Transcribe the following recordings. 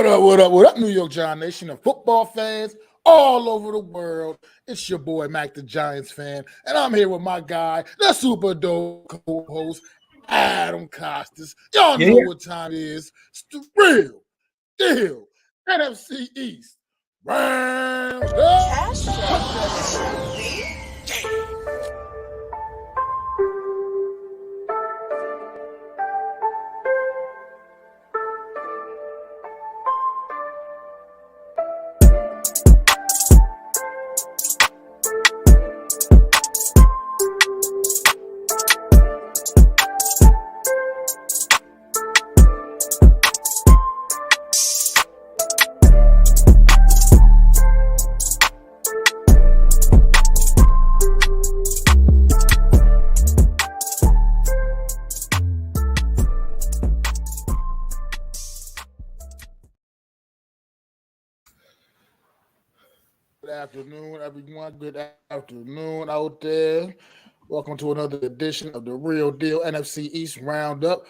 What up, what up, what up, New York Giant Nation and football fans all over the world. It's your boy, Mac the Giants fan, and I'm here with my guy, the super dope co-host, Adam Costas. Y'all know what time it is. It's the real deal NFC East. Round up. Good afternoon, everyone. Good afternoon out there. Welcome to another edition of the Real Deal NFC East Roundup.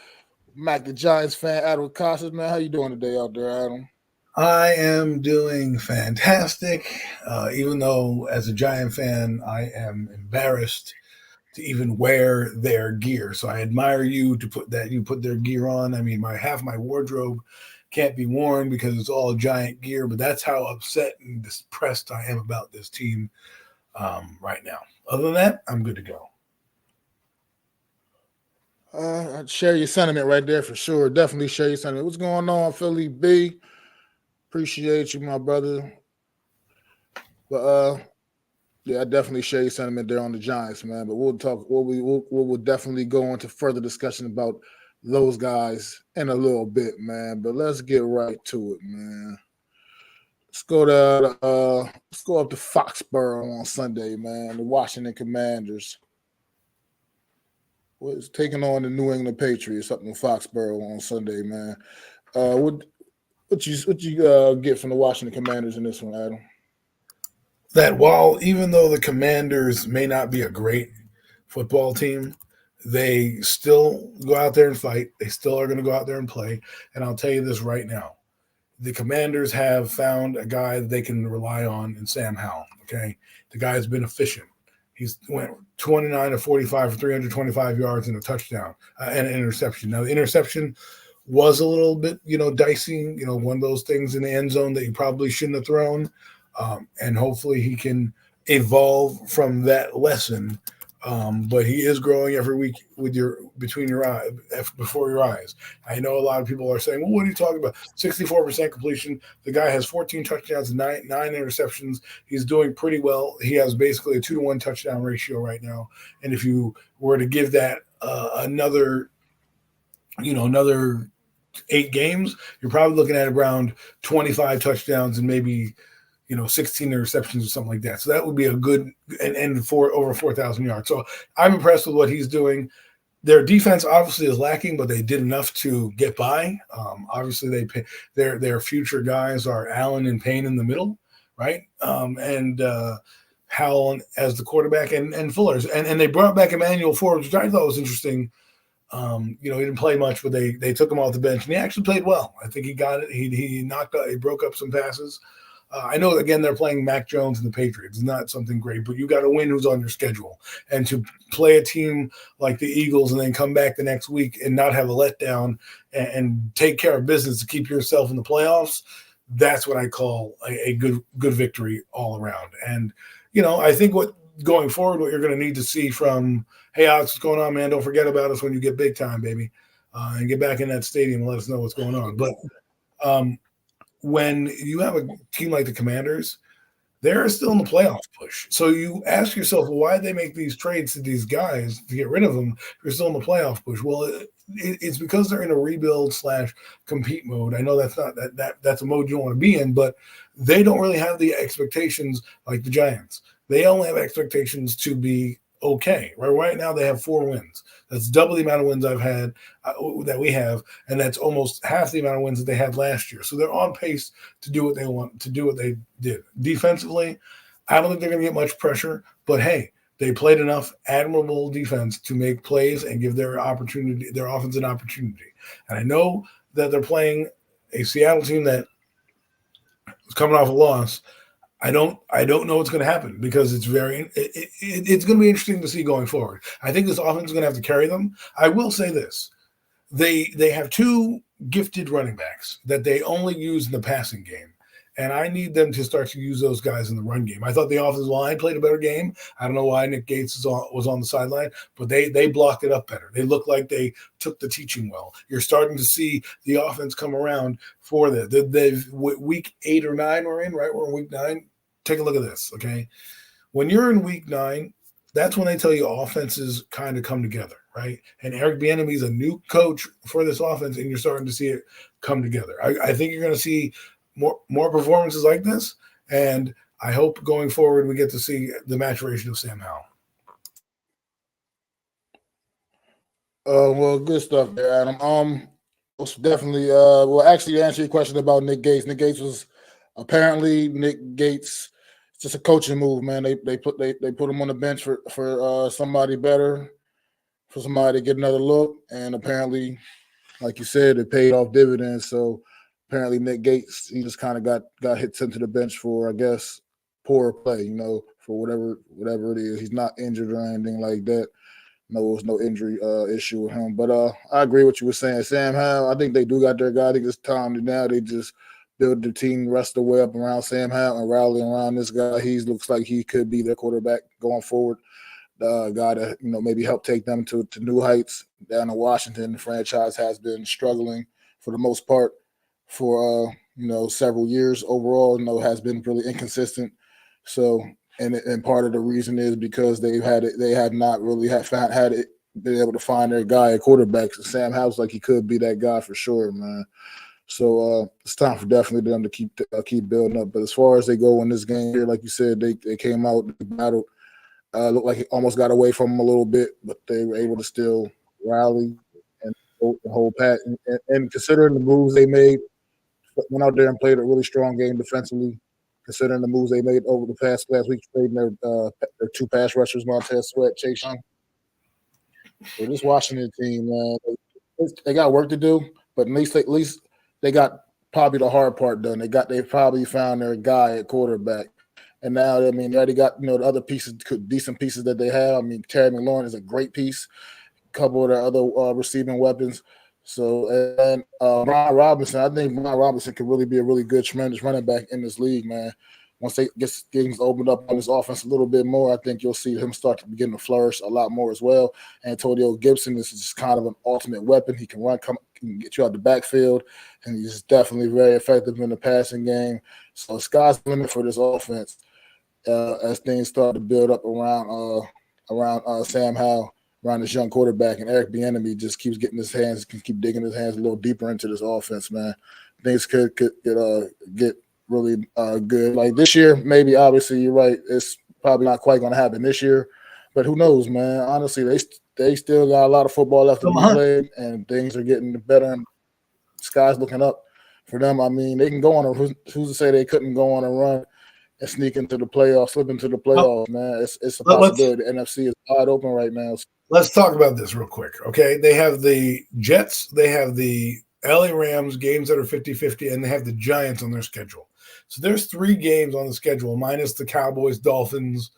Mac the Giants fan, Adam Costas, man. How you doing today out there, Adam? I am doing fantastic, even though as a Giant fan, I am embarrassed to even wear their gear. So I admire you to put their gear on. I mean, half my wardrobe can't be worn because it's all Giant gear, but that's how upset and depressed I am about this team right now. Other than that, I'm good to go. I'd share your sentiment right there for sure. Definitely share your sentiment. What's going on, Philly B? Appreciate you, my brother. But yeah, I definitely share your sentiment there on the Giants, man. But we'll talk. We'll definitely go into further discussion about those guys in a little bit, man. But let's get right to it, man. Let's go up to Foxborough on Sunday, man. The Washington Commanders was taking on the New England Patriots up in Foxborough on Sunday, man. What you get from the Washington Commanders in this one, Adam? That even though the Commanders may not be a great football team, they still go out there and fight. They still are going to go out there and play. And I'll tell you this right now. The Commanders have found a guy that they can rely on in Sam Howell, okay? The guy's been efficient. He's went 29 to 45 for 325 yards and a touchdown and an interception. Now, the interception was a little bit, dicey, one of those things in the end zone that you probably shouldn't have thrown. And hopefully he can evolve from that lesson. But he is growing every week before your eyes. I know a lot of people are saying, well, what are you talking about? 64% completion. The guy has 14 touchdowns and nine interceptions. He's doing pretty well. He has basically a 2-to-1 touchdown ratio right now. And if you were to give that another 8 games, you're probably looking at around 25 touchdowns and maybe 16 interceptions or something like that. So that would be a good and for over 4,000 yards. So I'm impressed with what he's doing. Their defense obviously is lacking, but they did enough to get by. Obviously, their future guys are Allen and Payne in the middle, right? And Howell as the quarterback and Fuller's. And they brought back Emmanuel Forbes, which I thought was interesting. He didn't play much, but they took him off the bench, and he actually played well. I think he got it. He broke up some passes. I know, again, they're playing Mac Jones and the Patriots. It's not something great, but you got to win who's on your schedule. And to play a team like the Eagles and then come back the next week and not have a letdown and take care of business to keep yourself in the playoffs, that's what I call a good victory all around. And, I think going forward, what you're going to need to see from, hey, Alex, what's going on, man? Don't forget about us when you get big time, baby. And get back in that stadium and let us know what's going on. But when you have a team like the Commanders, they're still in the playoff push. So you ask yourself, well, why did they make these trades to these guys to get rid of them? They're still in the playoff push. Well, it's because they're in a rebuild/compete mode. I know that's not that's a mode you don't want to be in, but they don't really have the expectations like the Giants. They only have expectations to be okay. Right now they have 4 wins. That's double the amount of wins I've had that we have, and that's almost half the amount of wins that they had last year. So they're on pace to do what they want to do what they did. Defensively, I don't think they're going to get much pressure, but hey, they played enough admirable defense to make plays and give their offense an opportunity. And I know that they're playing a Seattle team that coming off a loss. I don't know what's going to happen because it's it's going to be interesting to see going forward. I think this offense is going to have to carry them. I will say this. They have two gifted running backs that they only use in the passing game. And I need them to start to use those guys in the run game. I thought the offensive line played a better game. I don't know why Nick Gates was on the sideline, but they blocked it up better. They looked like they took the teaching well. You're starting to see the offense come around for that. They've week 8 or 9 we're in, right? We're in week 9. Take a look at this, okay? When you're in week 9, that's when they tell you offenses kind of come together, right? And Eric Bieniemy is a new coach for this offense, and you're starting to see it come together. I think you're going to see more performances like this, and I hope going forward we get to see the maturation of Sam Howell. Well, good stuff there, Adam. Definitely. Well, actually, to answer your question about Nick Gates. Nick Gates was apparently it's just a coaching move, man. They put him on the bench for somebody better, for somebody to get another look, and apparently, like you said, it paid off dividends. So apparently, Nick Gates, he just kind of got hit sent to the bench for, I guess, poor play. For whatever it is. He's not injured or anything like that. No, there was no injury issue with him. But I agree with what you were saying. Sam Howell, I think they do got their guy. I think it's time to now they just build the team, rest the way up around Sam Howell and rally around this guy. He looks like he could be their quarterback going forward. The guy to maybe help take them to new heights. Down in Washington, the franchise has been struggling for the most part for several years overall. Has been really inconsistent. So and part of the reason is because they have not really been able to find their guy at quarterback. So Sam Howell's like he could be that guy for sure, man. So it's time for definitely them to keep building up. But as far as they go in this game here, like you said, they came out, they battled. Looked like it almost got away from them a little bit, but they were able to still rally and hold pat. And considering the moves they made, went out there and played a really strong game defensively. Considering the moves they made over the last week, trading their 2 pass rushers, Montez Sweat, Chase Young. So this Washington team, man, they got work to do, but at least they got probably the hard part done. They probably found their guy at quarterback. And now, they already got, the other pieces, decent pieces that they have. Terry McLaurin is a great piece. A couple of their other receiving weapons. So, and Brian Robinson, I think Brian Robinson could really be a really good, tremendous running back in this league, man. Once they get things opened up on this offense a little bit more, I think you'll see him start to begin to flourish a lot more as well. Antonio Gibson is just kind of an ultimate weapon. He can can get you out the backfield, and he's definitely very effective in the passing game. So sky's the limit for this offense as things start to build up around Sam Howell, around this young quarterback, and Eric Bieniemy just keeps getting his hands, can keep digging his hands a little deeper into this offense, man. Things could get really good. Like this year, maybe, obviously, you're right, it's probably not quite going to happen this year, but who knows, man? Honestly, they still got a lot of football left to be played, and things are getting better, and the sky's looking up for them. They can go on who's to say they couldn't go on a run and sneak into the playoffs, slip into the playoffs, man. It's a possibility. The NFC is wide open right now. Let's talk about this real quick, okay? They have the Jets, they have the LA Rams, games that are 50-50, and they have the Giants on their schedule. So there's 3 games on the schedule, minus the Cowboys, Dolphins,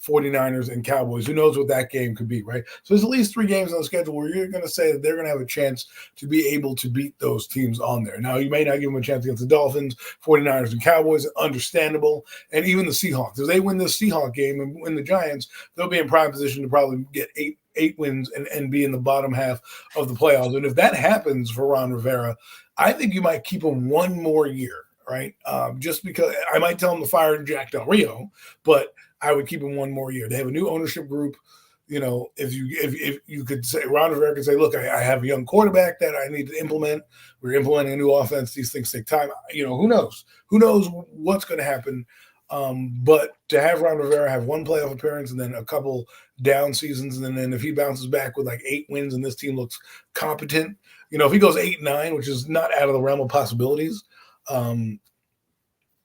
49ers, and Cowboys. Who knows what that game could be, right? So there's at least 3 games on the schedule where you're going to say that they're going to have a chance to be able to beat those teams on there. Now, you may not give them a chance against the Dolphins, 49ers, and Cowboys. Understandable. And even the Seahawks. If they win the Seahawks game and win the Giants, they'll be in prime position to probably get 8 wins and be in the bottom half of the playoffs. And if that happens for Ron Rivera, I think you might keep him one more year, right? Just because I might tell him to fire Jack Del Rio, but I would keep him one more year. They have a new ownership group. If you could say, Ron Rivera could say, look, I have a young quarterback that I need to implement. We're implementing a new offense. These things take time. Who knows? Who knows what's going to happen? But to have Ron Rivera have 1 playoff appearance and then a couple down seasons, and then if he bounces back with like 8 wins and this team looks competent, if he goes 8-9, which is not out of the realm of possibilities,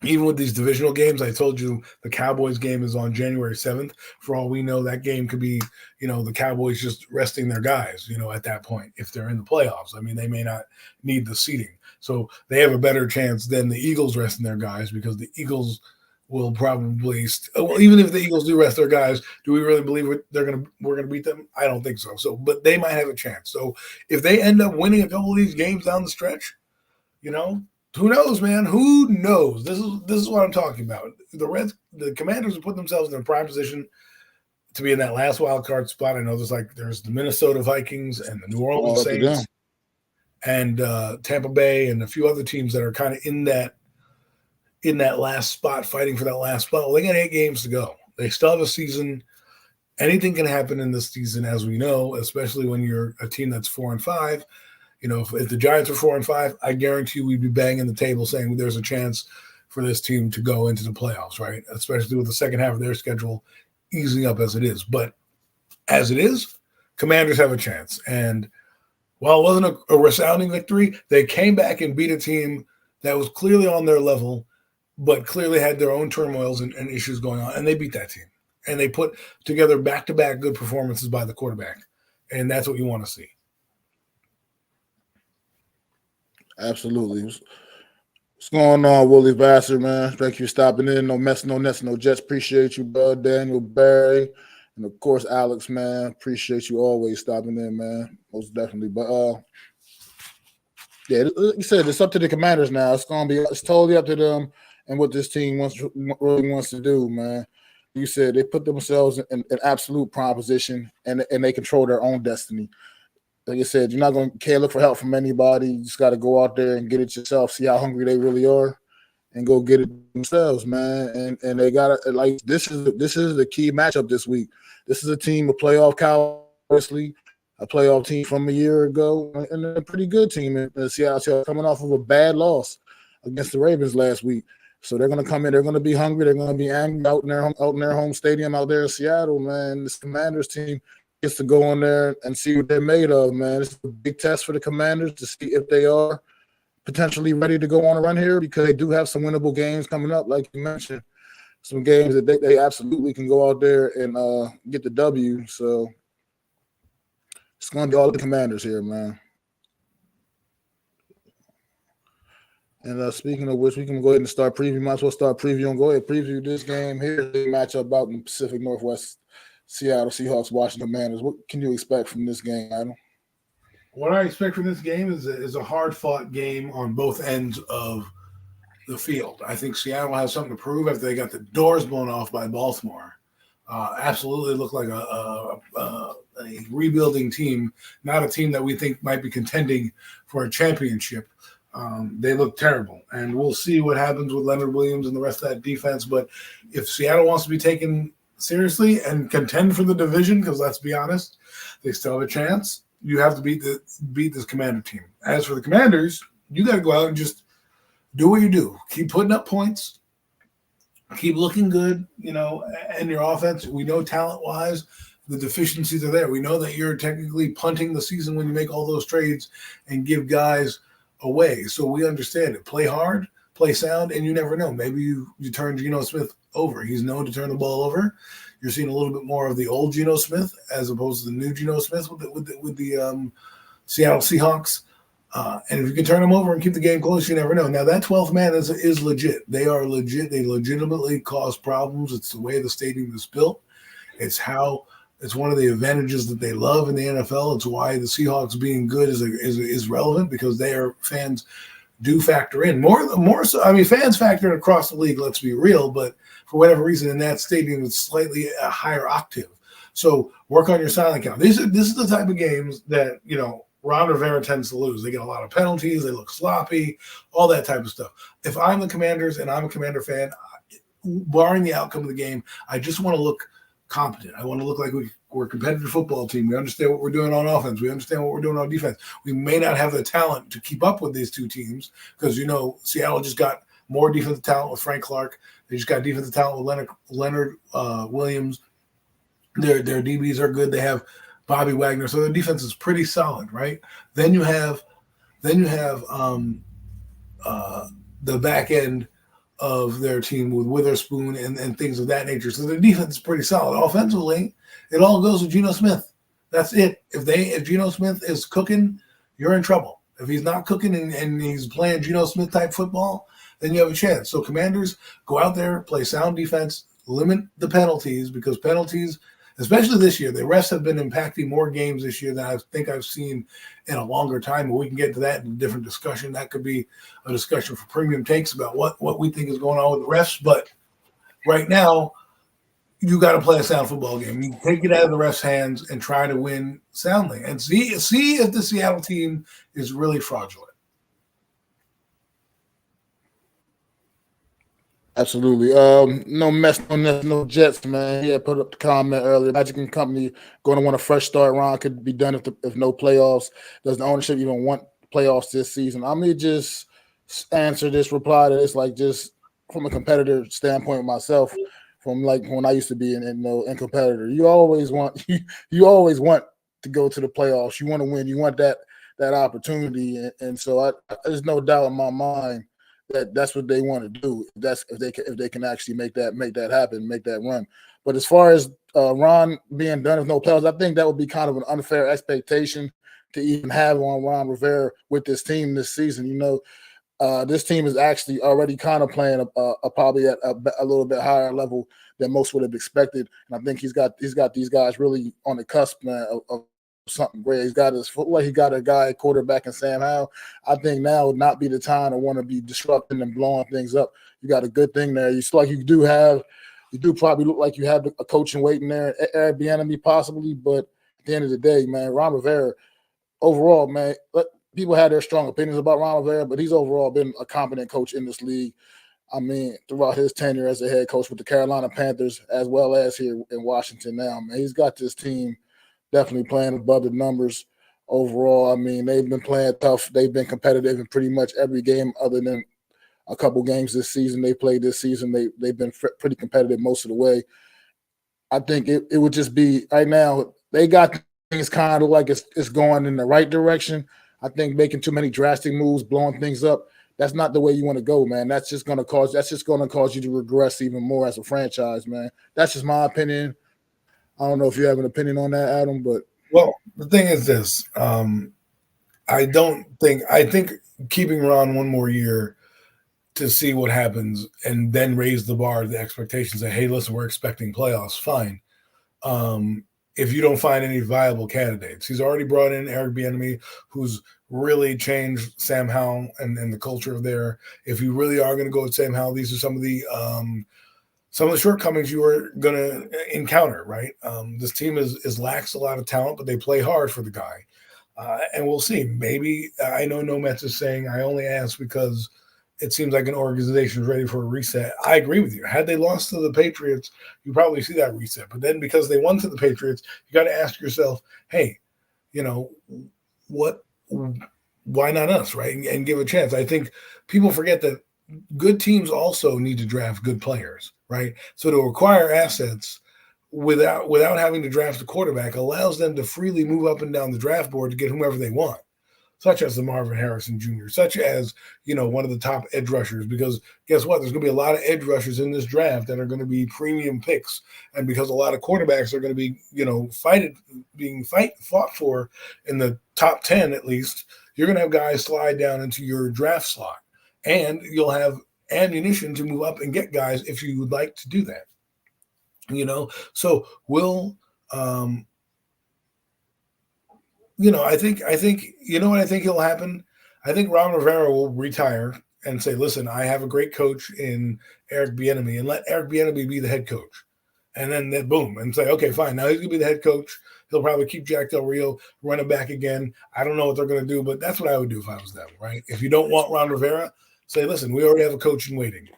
even with these divisional games, I told you the Cowboys game is on January 7th. For all we know, that game could be, the Cowboys just resting their guys, at that point, if they're in the playoffs. I mean, they may not need the seeding. So they have a better chance than the Eagles resting their guys, because the Eagles will probably even if the Eagles do rest their guys, do we really believe we're gonna beat them? I don't think so. So, but they might have a chance. So if they end up winning a couple of these games down the stretch, who knows, man? Who knows? This is what I'm talking about. The Commanders have put themselves in a prime position to be in that last wild card spot. I know there's the Minnesota Vikings and the New Orleans Saints and Tampa Bay and a few other teams that are kind of in that last spot, fighting for that last spot. Well, they got 8 games to go. They still have a season. Anything can happen in this season, as we know, especially when you're a team that's 4-5. If the Giants are 4-5, I guarantee we'd be banging the table saying there's a chance for this team to go into the playoffs, right? Especially with the second half of their schedule easing up as it is. But as it is, Commanders have a chance. And while it wasn't a resounding victory, they came back and beat a team that was clearly on their level, but clearly had their own turmoils and issues going on. And they beat that team. And they put together back-to-back good performances by the quarterback. And that's what you want to see. Absolutely. What's going on, Willie Vassar, man? Thank you for stopping in. No mess, no nets, no jets. Appreciate you, bud. Daniel Barry. And, of course, Alex, man. Appreciate you always stopping in, man. Most definitely. But, yeah, like you said, it's up to the Commanders now. It's totally up to them and what this team really wants to do, man. You said they put themselves in absolute prime position, and they control their own destiny. Like I said, you're not going to can't look for help from anybody. You just got to go out there and get it yourself, see how hungry they really are, and go get it themselves, man. And they got to, like, this is the key matchup this week. This is a team, a playoff Cowboys, a playoff team from a year ago, and a pretty good team in Seattle, coming off of a bad loss against the Ravens last week. So they're going to come in. They're going to be hungry. They're going to be angry out in their home stadium out there in Seattle, man. This Commanders team gets to go in there and see what they're made of, man. It's a big test for the Commanders to see if they are potentially ready to go on a run here, because they do have some winnable games coming up, like you mentioned. Some games that they absolutely can go out there and get the W. So it's going to be all the Commanders here, man. And speaking of which, we can go ahead and start previewing. Might as well start previewing. Go ahead, preview this game here. The matchup out in the Pacific Northwest. Seattle Seahawks, Washington Commanders. What can you expect from this game, Adam? What I expect from this game is a hard-fought game on both ends of the field. I think Seattle has something to prove after they got the doors blown off by Baltimore. Absolutely look like a rebuilding team, not a team that we think might be contending for a championship. They look terrible, and we'll see what happens with Leonard Williams and the rest of that defense. But if Seattle wants to be taken seriously and contend for the division, because let's be honest, they still have a chance, you have to beat this Commander team. As for the Commanders, you got to go out and just do what you do. Keep putting up points. Keep looking good, and your offense. We know talent-wise the deficiencies are there. We know that you're technically punting the season when you make all those trades and give guys away. So we understand it. Play hard, play sound, and you never know. Maybe you turn Geno Smith over. He's known to turn the ball over. You're seeing a little bit more of the old Geno Smith as opposed to the new Geno Smith with the Seattle Seahawks. And if you can turn them over and keep the game close, you never know. Now, that 12th man is legit. They are legit. They legitimately cause problems. It's the way the stadium is built. It's one of the advantages that they love in the NFL. It's why the Seahawks being good is relevant, because their fans do factor in more so. I mean, fans factor in across the league, let's be real, but for whatever reason in that stadium it's slightly a higher octave. So work on your silent count. This is the type of games that Ron Rivera tends to lose. They get a lot of penalties, they look sloppy, all that type of stuff. If I'm the Commanders and I'm a Commander fan, barring the outcome of the game, I just want to look competent. I want to look like we're a competitive football team. We understand what we're doing on offense. We understand what we're doing on defense. We may not have the talent to keep up with these two teams because, Seattle just got more defensive talent with Frank Clark. They just got defensive talent with Leonard Williams. Their DBs are good. They have Bobby Wagner. So their defense is pretty solid, right? Then you have the back end of their team with Witherspoon and things of that nature. So their defense is pretty solid. Offensively, it all goes with Geno Smith. That's it. If Geno Smith is cooking, you're in trouble. If he's not cooking and he's playing Geno Smith type football, then you have a chance. So Commanders, go out there, play sound defense, limit the penalties, because penalties, especially this year, the refs have been impacting more games this year than I think I've seen in a longer time. But we can get to that in a different discussion. That could be a discussion for premium takes about what we think is going on with the refs. But right now, you got to play a sound football game. You take it out of the refs' hands and try to win soundly, and see if the Seattle team is really fraudulent. Absolutely. No mess, no Jets, man. Yeah, put up the comment earlier. Magic and Company going to want a fresh start. Ron could be done if no playoffs. Does the ownership even want playoffs this season? I'm gonna just answer this, reply to this, like just from a competitor standpoint myself. From like when I used to be in competitor, you always want you always want to go to the playoffs. You want to win. You want that opportunity, and so there's no doubt in my mind that's what they want to do. That's if they can actually make that happen, make that run. But as far as Ron being done with no playoffs, I think that would be kind of an unfair expectation to even have on Ron Rivera with this team this season. You know, this team is actually already kind of playing probably at a little bit higher level than most would have expected. And I think he's got these guys really on the cusp, man, of something great. He's got his footwork. He got a guy quarterback in Sam Howell. I think now would not be the time to want to be disrupting and blowing things up. You got a good thing there. You still like you do probably look like you have a coach in waiting there, Eric Bieniemy possibly. But at the end of the day, man, Ron Rivera overall, man, people had their strong opinions about Ron Rivera, but he's overall been a competent coach in this league. I mean, throughout his tenure as a head coach with the Carolina Panthers, as well as here in Washington now, man, he's got this team definitely playing above the numbers overall. I mean, they've been playing tough. They've been competitive in pretty much every game other than a couple games this season they played this season. They've been pretty competitive most of the way. I think it would just be right now, they got things kind of like it's going in the right direction. I think making too many drastic moves, blowing things up, that's not the way you want to go, man. That's just going to cause you to regress even more as a franchise, man. That's just my opinion. I don't know if you have an opinion on that, Adam, but the thing is this: I think keeping Ron one more year to see what happens and then raise the bar to the expectations. Say, hey, listen, we're expecting playoffs. Fine. If you don't find any viable candidates, he's already brought in Eric Bieniemy, who's really changed Sam Howell and the culture of there. If you really are going to go with Sam Howell, these are some of the shortcomings you are going to encounter, right? This team is lacks a lot of talent, but they play hard for the guy. And we'll see. Maybe I know No Mets is saying, I only ask because it seems like an organization is ready for a reset. I agree with you. Had they lost to the Patriots, you probably see that reset. But then because they won to the Patriots, you got to ask yourself, hey, you know, why not us, right? And give a chance. I think people forget that good teams also need to draft good players, right? So to acquire assets without having to draft a quarterback allows them to freely move up and down the draft board to get whomever they want, such as the Marvin Harrison Jr., such as, one of the top edge rushers, because guess what? There's going to be a lot of edge rushers in this draft that are going to be premium picks. And because a lot of quarterbacks are going to be, fought for in the top 10 at least, you're going to have guys slide down into your draft slot. And you'll have ammunition to move up and get guys if you would like to do that. So I think what I think will happen? I think Ron Rivera will retire and say, listen, I have a great coach in Eric Bieniemy, and let Eric Bieniemy be the head coach. And then boom, and say, okay, fine. Now he's going to be the head coach. He'll probably keep Jack Del Rio, run it back again. I don't know what they're going to do, but that's what I would do if I was them, right? If you don't want Ron Rivera, say, listen, we already have a coach in waiting.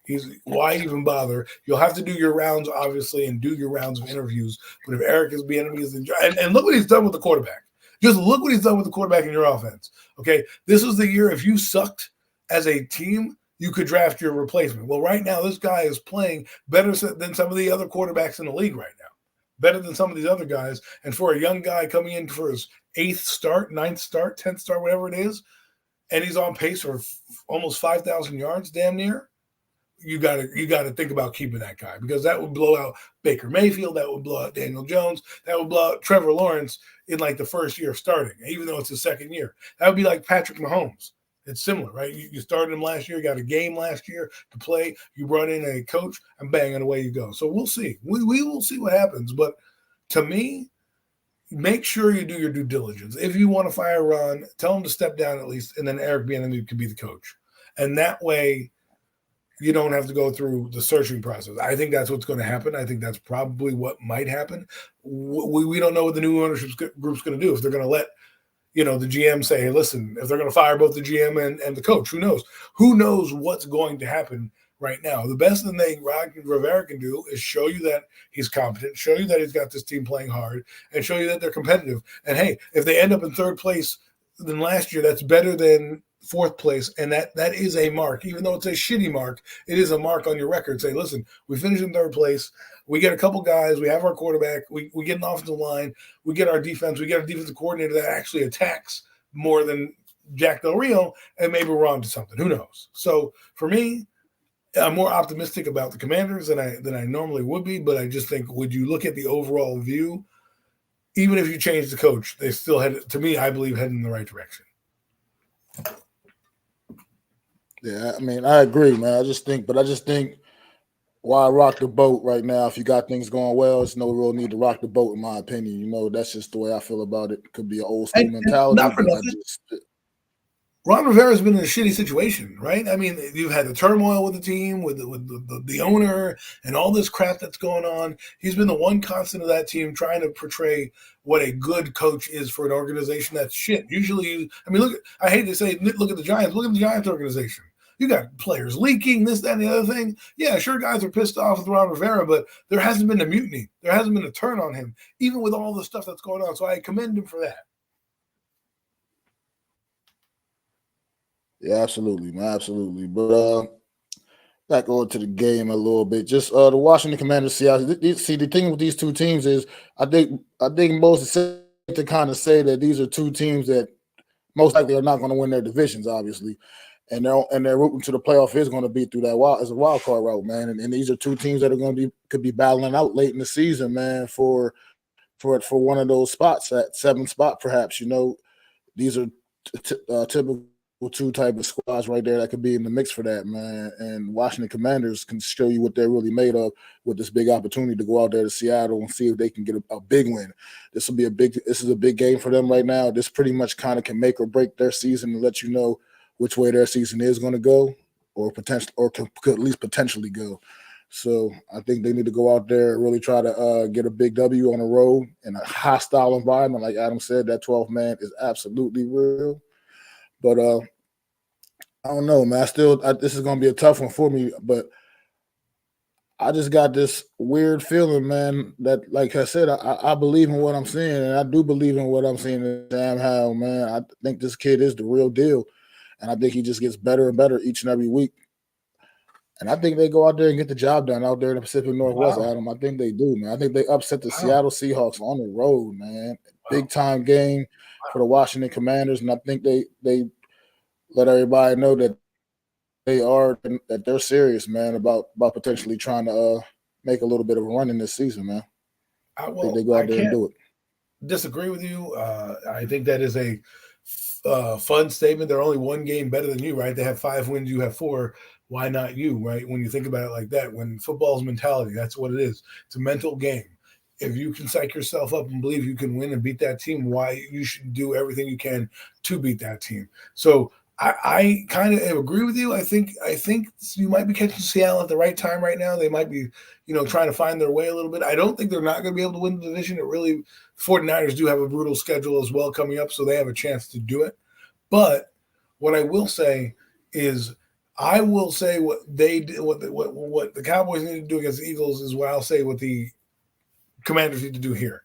Why even bother? You'll have to do your rounds, obviously, and do your rounds of interviews. But if Eric is Bieniemy, and look what he's done with the quarterback. Just look what he's done with the quarterback in your offense. Okay, this was the year if you sucked as a team, you could draft your replacement. Well, right now, this guy is playing better than some of the other quarterbacks in the league right now, better than some of these other guys. And for a young guy coming in for his 8th start, 9th start, 10th start, whatever it is, and he's on pace for almost 5,000 yards, damn near. you gotta think about keeping that guy, because that would blow out Baker Mayfield, that would blow out Daniel Jones, that would blow out Trevor Lawrence in like the first year of starting, even though it's his second year. That would be like Patrick Mahomes. It's similar, right? You started him last year, got a game last year to play, you brought in a coach, and bang, and away you go. So we'll see. We will see what happens. But to me, make sure you do your due diligence. If you want to fire Ron, tell him to step down at least, and then Eric Bieniemy can be the coach. And that way, you don't have to go through the searching process. I think that's what's going to happen. I think that's probably what might happen. We don't know what the new ownership group's going to do. If they're going to let, the GM say, hey, listen, if they're going to fire both the GM and the coach, who knows? Who knows what's going to happen right now? The best thing Ron Rivera can do is show you that he's competent, show you that he's got this team playing hard, and show you that they're competitive. And, hey, if they end up in third place than last year, that's better than fourth place, and that is a mark. Even though it's a shitty mark, it is a mark on your record. Say, listen, we finished in third place. We get a couple guys. We have our quarterback. We get an offensive line. We get our defense. We get a defensive coordinator that actually attacks more than Jack Del Rio, and maybe we're on to something. Who knows? So for me, I'm more optimistic about the Commanders than I normally would be, but I just think, would you look at the overall view, even if you change the coach, they still head, to me, I believe, heading in the right direction. Yeah, I mean, I agree, man. I just think why rock the boat right now? If you got things going well, there's no real need to rock the boat, in my opinion. That's just the way I feel about it. Could be an old school mentality. Not for nothing. Ron Rivera's been in a shitty situation, right? I mean, you've had the turmoil with the team, with the owner, and all this crap that's going on. He's been the one constant of that team, trying to portray what a good coach is for an organization that's shit. Usually, I hate to say, look at the Giants. Look at the Giants organization. You got players leaking, this, that, and the other thing. Yeah, sure, guys are pissed off with Ron Rivera, but there hasn't been a mutiny. There hasn't been a turn on him, even with all the stuff that's going on. So I commend him for that. Yeah, absolutely, man, absolutely. But back over to the game a little bit. Just the Washington Commanders. See, the thing with these two teams is, I think most is safe to kind of say that these are two teams that most likely are not going to win their divisions, obviously, and they're rooting to the playoff is going to be through that wild card route, man. And these are two teams that could be battling out late in the season, man, for one of those spots, that seventh spot, perhaps. These are typical two type of squads right there that could be in the mix for that, man. And Washington Commanders can show you what they're really made of with this big opportunity to go out there to Seattle and see if they can get a big win. This is a big game for them right now. This pretty much kind of can make or break their season and let you know which way their season is going to go, or could at least potentially go. So I think they need to go out there and really try to get a big W on the road in a hostile environment. Like Adam said, that 12th man is absolutely real. But I don't know, man. This is going to be a tough one for me, but I just got this weird feeling, man, that, like I said, I believe in what I'm seeing, and I do believe in what I'm seeing in Sam Howell, man. I think this kid is the real deal, and I think he just gets better and better each and every week. And I think they go out there and get the job done out there in the Pacific Northwest, wow. Adam. I think they do, man. I think they upset the Seattle Seahawks on the road, man. Big-time game for the Washington Commanders, and I think they let everybody know that they're serious, man, about potentially trying to make a little bit of a run in this season, man. I think they go out there and do it. Disagree with you. I think that is a fun statement. They're only one game better than you, right? They have 5 wins, you have 4. Why not you, right? When you think about it like that, when football's mentality, that's what it is. It's a mental game. If you can psych yourself up and believe you can win and beat that team, why you should do everything you can to beat that team. So I kind of agree with you. I think you might be catching Seattle at the right time right now. They might be, trying to find their way a little bit. I don't think they're not going to be able to win the division. 49ers do have a brutal schedule as well coming up, so they have a chance to do it. But what I will say is, what they did, what the Cowboys need to do against the Eagles is what I'll say what the Commanders need to do here.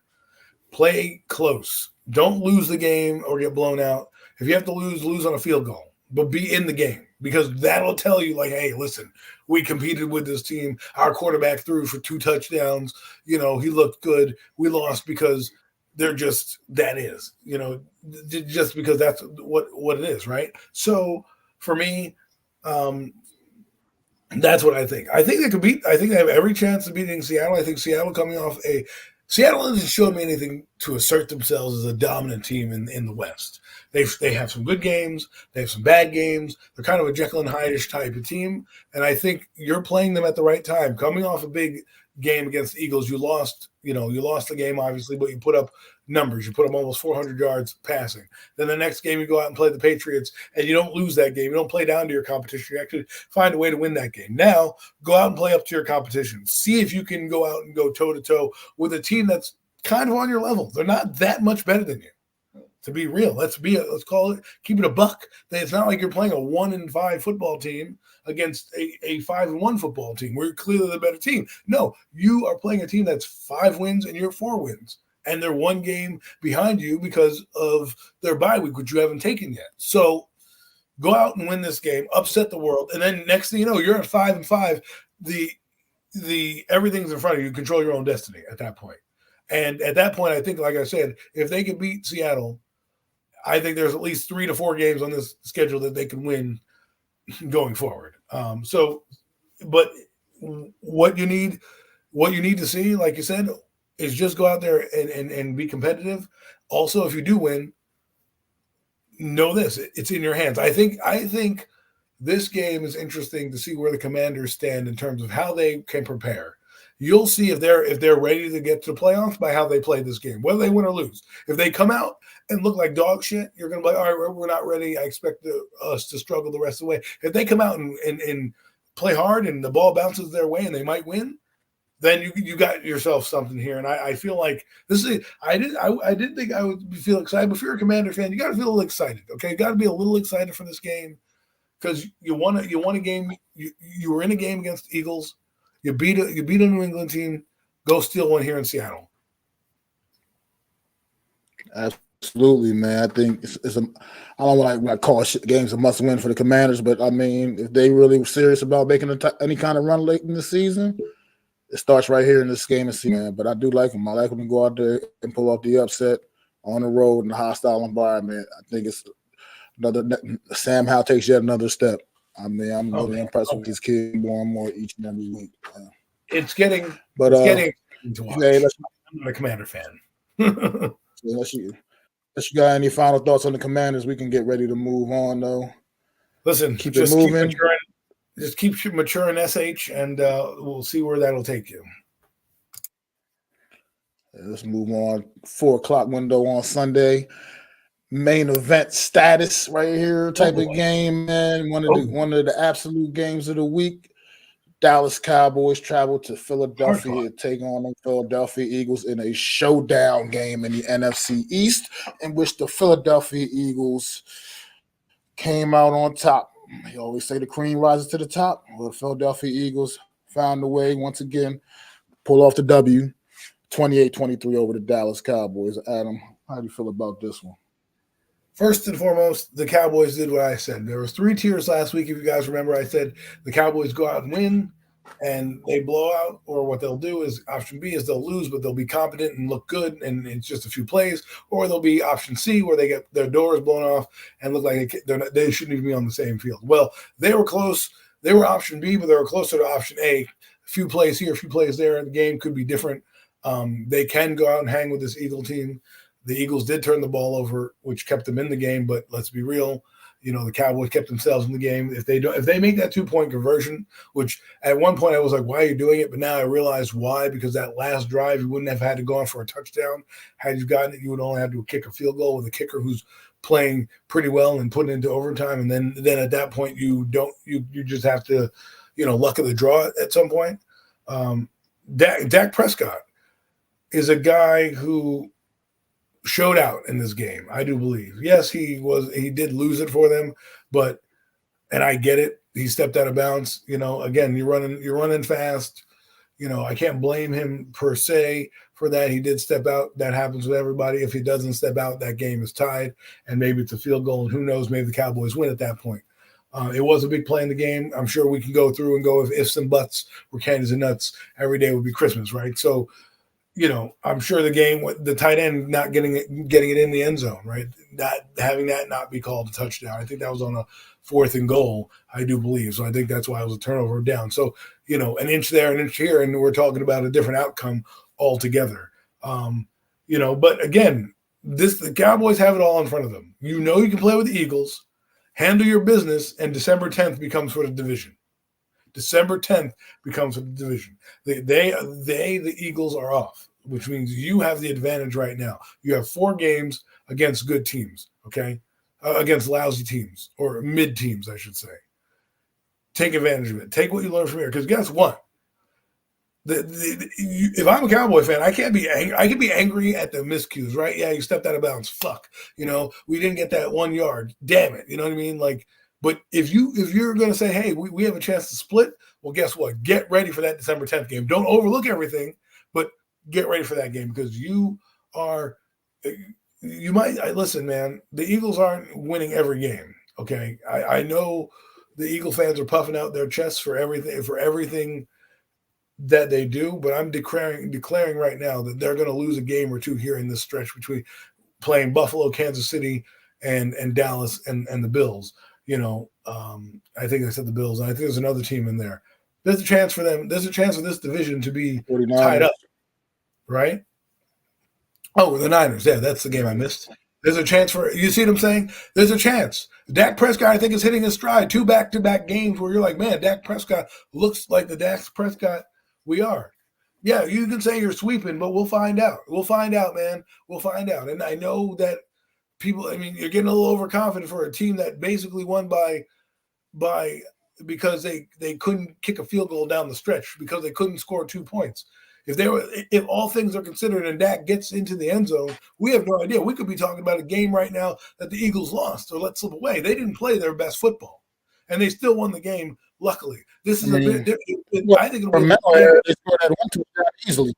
Play close. Don't lose the game or get blown out. If you have to lose on a field goal, but be in the game, because that'll tell you, like, hey, listen, we competed with this team. Our quarterback threw for 2 touchdowns. He looked good. We lost because they're just that is, just because that's what it is, right? So for me, That's what I think. I think they could beat. I think they have every chance of beating Seattle. I think Seattle coming off Seattle hasn't shown me anything to assert themselves as a dominant team in the West. They have some good games. They have some bad games. They're kind of a Jekyll and Hyde-ish type of team, and I think you're playing them at the right time. Coming off a big game against the Eagles, you lost. You lost the game obviously, but you put up numbers. You put up almost 400 yards passing. Then the next game you go out and play the Patriots, and you don't lose that game. You don't play down to your competition. You actually find a way to win that game. Now go out and play up to your competition. See if you can go out and go toe to toe with a team that's kind of on your level. They're not that much better than you. To be real, let's call it, keep it a buck. It's not like you're playing a 1-5 football team against a 5-1 football team. We're clearly the better team. No, you are playing a team that's 5 wins and you're 4 wins. And they're 1 game behind you because of their bye week, which you haven't taken yet. So go out and win this game, upset the world, and then next thing you know, you're at 5-5. The everything's in front of you. You control your own destiny at that point. And at that point, I think, like I said, if they can beat Seattle, I think there's at least 3 to 4 games on this schedule that they can win going forward. But what you need to see, like you said, is just go out there and be competitive. Also, if you do win, know this: it's in your hands. I think this game is interesting to see where the Commanders stand in terms of how they can prepare. You'll see if they're ready to get to the playoffs by how they play this game, whether they win or lose. If they come out and look like dog shit, you're going to be like, all right, we're not ready. I expect us to struggle the rest of the way. If they come out and play hard and the ball bounces their way and they might win, then you got yourself something here. And I feel like this is – I didn't think I would feel excited. But if you're a Commander fan, you got to feel a little excited, okay? You got to be a little excited for this game because you won a game. You were in a game against the Eagles. You beat a New England team. Go steal one here in Seattle. Absolutely, man. I think it's a. I don't want to call games a must win for the Commanders, but I mean, if they really were serious about making any kind of run late in the season, it starts right here in this game and see, man. But I do like them. I like them to go out there and pull off the upset on the road in a hostile environment. I think it's another. Sam Howell takes yet another step. I mean, I'm really impressed with these kids more and more each and every week. It's getting to watch. Yeah, I'm not a Commander fan. Unless you got any final thoughts on the Commanders, we can get ready to move on, though. Listen, keep it moving. Keep maturing SH, and we'll see where that'll take you. Let's move on. 4:00 window on Sunday. Main event status right here type of game, man. One of the absolute games of the week. Dallas Cowboys travel to Philadelphia to take on the Philadelphia Eagles in a showdown game in the NFC East, in which the Philadelphia Eagles came out on top. You always say the cream rises to the top. Well, the Philadelphia Eagles found a way once again, pull off the W, 28-23 over the Dallas Cowboys. Adam, how do you feel about this one? First and foremost, the Cowboys did what I said. There was 3 tiers last week. If you guys remember, I said the Cowboys go out and win, and they blow out, or what they'll do is option B is they'll lose, but they'll be competent and look good, and it's just a few plays, or they'll be option C where they get their doors blown off and look like they shouldn't even be on the same field. Well, they were close. They were option B, but they were closer to option A. A few plays here, a few plays there. The game could be different. They can go out and hang with this Eagle team. The Eagles did turn the ball over, which kept them in the game, but let's be real. The Cowboys kept themselves in the game. If they make that 2-point conversion, which at one point I was like, why are you doing it? But now I realize why, because that last drive, you wouldn't have had to go on for a touchdown. Had you gotten it, you would only have to kick a field goal with a kicker who's playing pretty well and put it into overtime. And then at that point, you just have to, luck of the draw at some point. Dak Prescott is a guy who showed out in this game, I do believe. Yes, he did lose it for them, and I get it. He stepped out of bounds. Again, you're running fast. I can't blame him per se for that. He did step out. That happens with everybody. If he doesn't step out, that game is tied, and maybe it's a field goal, and who knows, maybe the Cowboys win at that point. It was a big play in the game. I'm sure we can go through and go if ifs and buts were candies and nuts, every day would be Christmas, right? So I'm sure the game with the tight end not getting it in the end zone, right? Not having that not be called a touchdown. I think that was on a 4th and goal, I do believe. So I think that's why it was a turnover down. So, an inch there, an inch here, and we're talking about a different outcome altogether. But again, the Cowboys have it all in front of them. You can play with the Eagles, handle your business, and December 10th becomes for the division. December 10th becomes for the division. The Eagles are off, which means you have the advantage right now. You have 4 games against good teams, okay? Against lousy teams, or mid teams, I should say. Take advantage of it. Take what you learned from here, because guess what? If I'm a Cowboy fan, I can't be angry. I can be angry at the miscues, right? Yeah, you stepped out of bounds. Fuck. We didn't get that 1 yard. Damn it. You know what I mean? But if you're going to say, hey, we have a chance to split, well, guess what? Get ready for that December 10th game. Don't overlook everything, but get ready for that game, because you might listen, man. The Eagles aren't winning every game. Okay, I know the Eagle fans are puffing out their chests for everything that they do, but I'm declaring right now that they're going to lose a game or two here in this stretch between playing Buffalo, Kansas City, and Dallas and the Bills. I think I said the Bills. I think there's another team in there. There's a chance for them. There's a chance for this division to be 49ers. Tied up, right? Oh, the Niners. Yeah, that's the game I missed. There's a chance you see what I'm saying? There's a chance. Dak Prescott, I think, is hitting his stride. 2 back-to-back games where you're like, man, Dak Prescott looks like the Dak Prescott we are. Yeah, you can say you're sweeping, but we'll find out. We'll find out, man. We'll find out. And I know that people, you're getting a little overconfident for a team that basically won by because they couldn't kick a field goal down the stretch, because they couldn't score 2 points. If all things are considered and Dak gets into the end zone, we have no idea. We could be talking about a game right now that the Eagles lost or let slip away. They didn't play their best football, and they still won the game. Luckily, this is a bit different. I think it'll be they scored that 1 touchdown easily.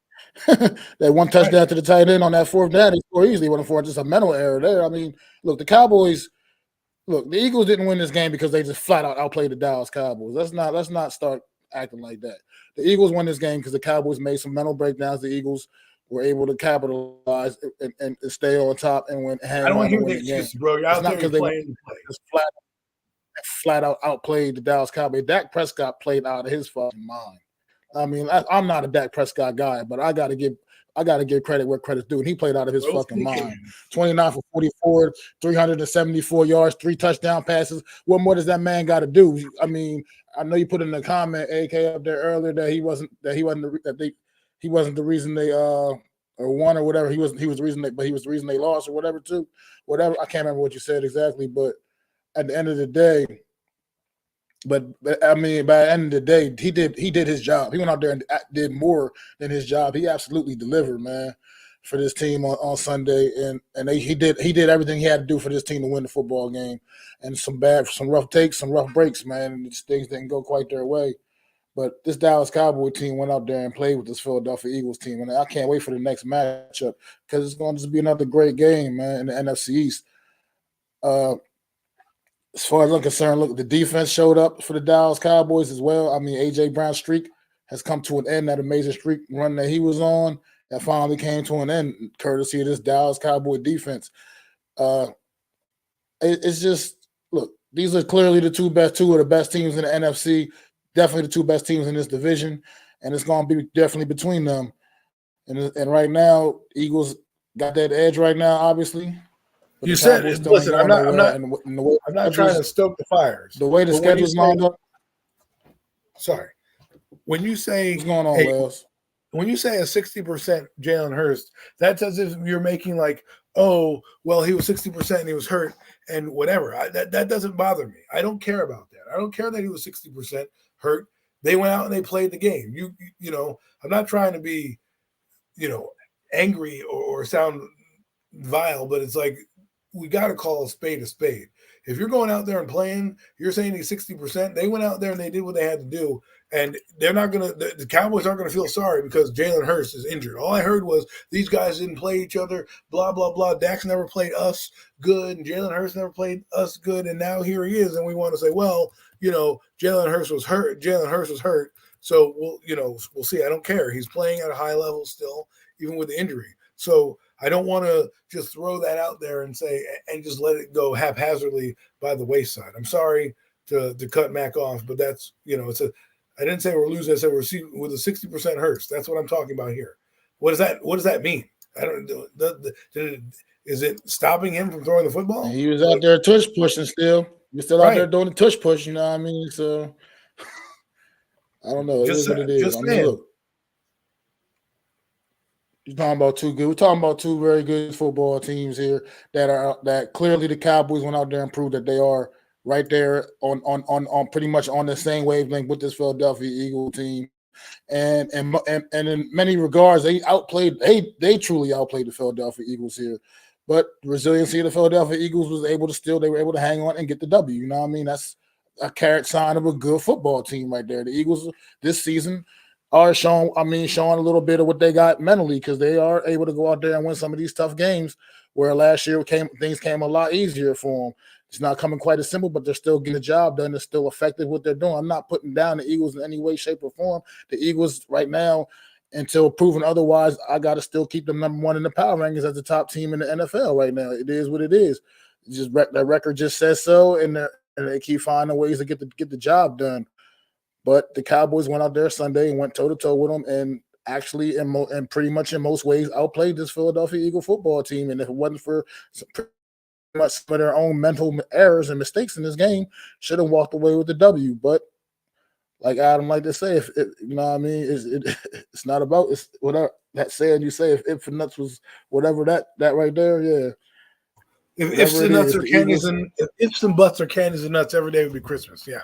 That 1 touchdown to the tight end on that 4th down, they scored easily. Just a mental error there. Look, the Cowboys. Look, the Eagles didn't win this game because they just flat out outplayed the Dallas Cowboys. Let's not start acting like that. The Eagles won this game because the Cowboys made some mental breakdowns. The Eagles were able to capitalize and stay on top and win. I don't want to hear the excuses, bro. You're out there playing. Flat out outplayed the Dallas Cowboys. Dak Prescott played out of his fucking mind. I'm not a Dak Prescott guy, but I got to give credit where credit's due. And he played out of his fucking mind. 29 for 44, 374 yards, 3 touchdown passes. What more does that man got to do? I know you put in the comment, AK, up there earlier, that he wasn't the reason they or won or whatever. He was the reason they lost or whatever too. Whatever, I can't remember what you said exactly, but at the end of the day. But by the end of the day, he did his job. He went out there and did more than his job. He absolutely delivered, man, for this team on Sunday, and he did everything he had to do for this team to win the football game. And some rough takes, some rough breaks, man, and things didn't go quite their way. But this Dallas Cowboy team went out there and played with this Philadelphia Eagles team, and I can't wait for the next matchup, because it's going to just be another great game, man, in the NFC East. As far as I'm concerned, look, the defense showed up for the Dallas Cowboys as well. A.J. Brown's streak has come to an end. That amazing streak run that he was on, that finally came to an end, courtesy of this Dallas Cowboy defense. It's just, look, these are clearly two of the best teams in the NFC, definitely the 2 best teams in this division, and it's going to be definitely between them. And right now, Eagles got that edge right now, obviously. You said, listen, I'm not trying to stoke the fires. The way the schedule's lined up. Sorry. When you say what's going on, Wells? When you say a 60% Jalen Hurts, that's as if you're making like, oh, well, he was 60% and he was hurt and whatever. That doesn't bother me. I don't care about that. I don't care that he was 60% hurt. They went out and they played the game. I'm not trying to be, angry or sound vile, but it's like, we got to call a spade a spade. If you're going out there and playing, you're saying he's 60%. They went out there and they did what they had to do. And they're not going to – the Cowboys aren't going to feel sorry because Jalen Hurts is injured. All I heard was these guys didn't play each other, blah, blah, blah. Dax never played us good, and Jalen Hurts never played us good, and now here he is. And we want to say, well, Jalen Hurts was hurt. So, we'll see. I don't care. He's playing at a high level still. even with the injury. So I don't want to just throw that out there and say and just let it go haphazardly by the wayside. I'm sorry to cut Mac off, but that's it's a. I didn't say we're losing. I said we're with a 60% hurts. That's what I'm talking about here. What does that mean? I don't. Is it stopping him from throwing the football? And he was out there tush pushing still. He's still out there doing the tush push. You know what I mean? So I don't know. It is what it is. I mean, look. You're talking about two good. We're talking about two very good football teams here that clearly the Cowboys went out there and proved that they are right there on pretty much on the same wavelength with this Philadelphia Eagle team. And in many regards, they truly outplayed the Philadelphia Eagles here. But the resiliency of the Philadelphia Eagles they were able to hang on and get the W. You know what I mean? That's a carrot sign of a good football team right there. The Eagles this season are showing a little bit of what they got mentally, because they are able to go out there and win some of these tough games where last year things came a lot easier for them. It's not coming quite as simple, but they're still getting the job done. They're still effective what they're doing. I'm not putting down the Eagles in any way, shape, or form. The Eagles right now, until proven otherwise, I got to still keep them number one in the power rankings as the top team in the NFL right now. It is what it is. It's just that record just says so, and they keep finding ways to get the job done. But the Cowboys went out there Sunday and went toe-to-toe with them, and actually, and pretty much in most ways, outplayed this Philadelphia Eagle football team. And if it wasn't for some of their own mental errors and mistakes in this game, should have walked away with the W. But like Adam like to say, if it, you know what I mean, it's not about it's whatever that saying you say. If nuts was whatever that right there, yeah. If ifs and nuts are candies and if ifs and buts are candies and nuts, every day would be Christmas. Yeah,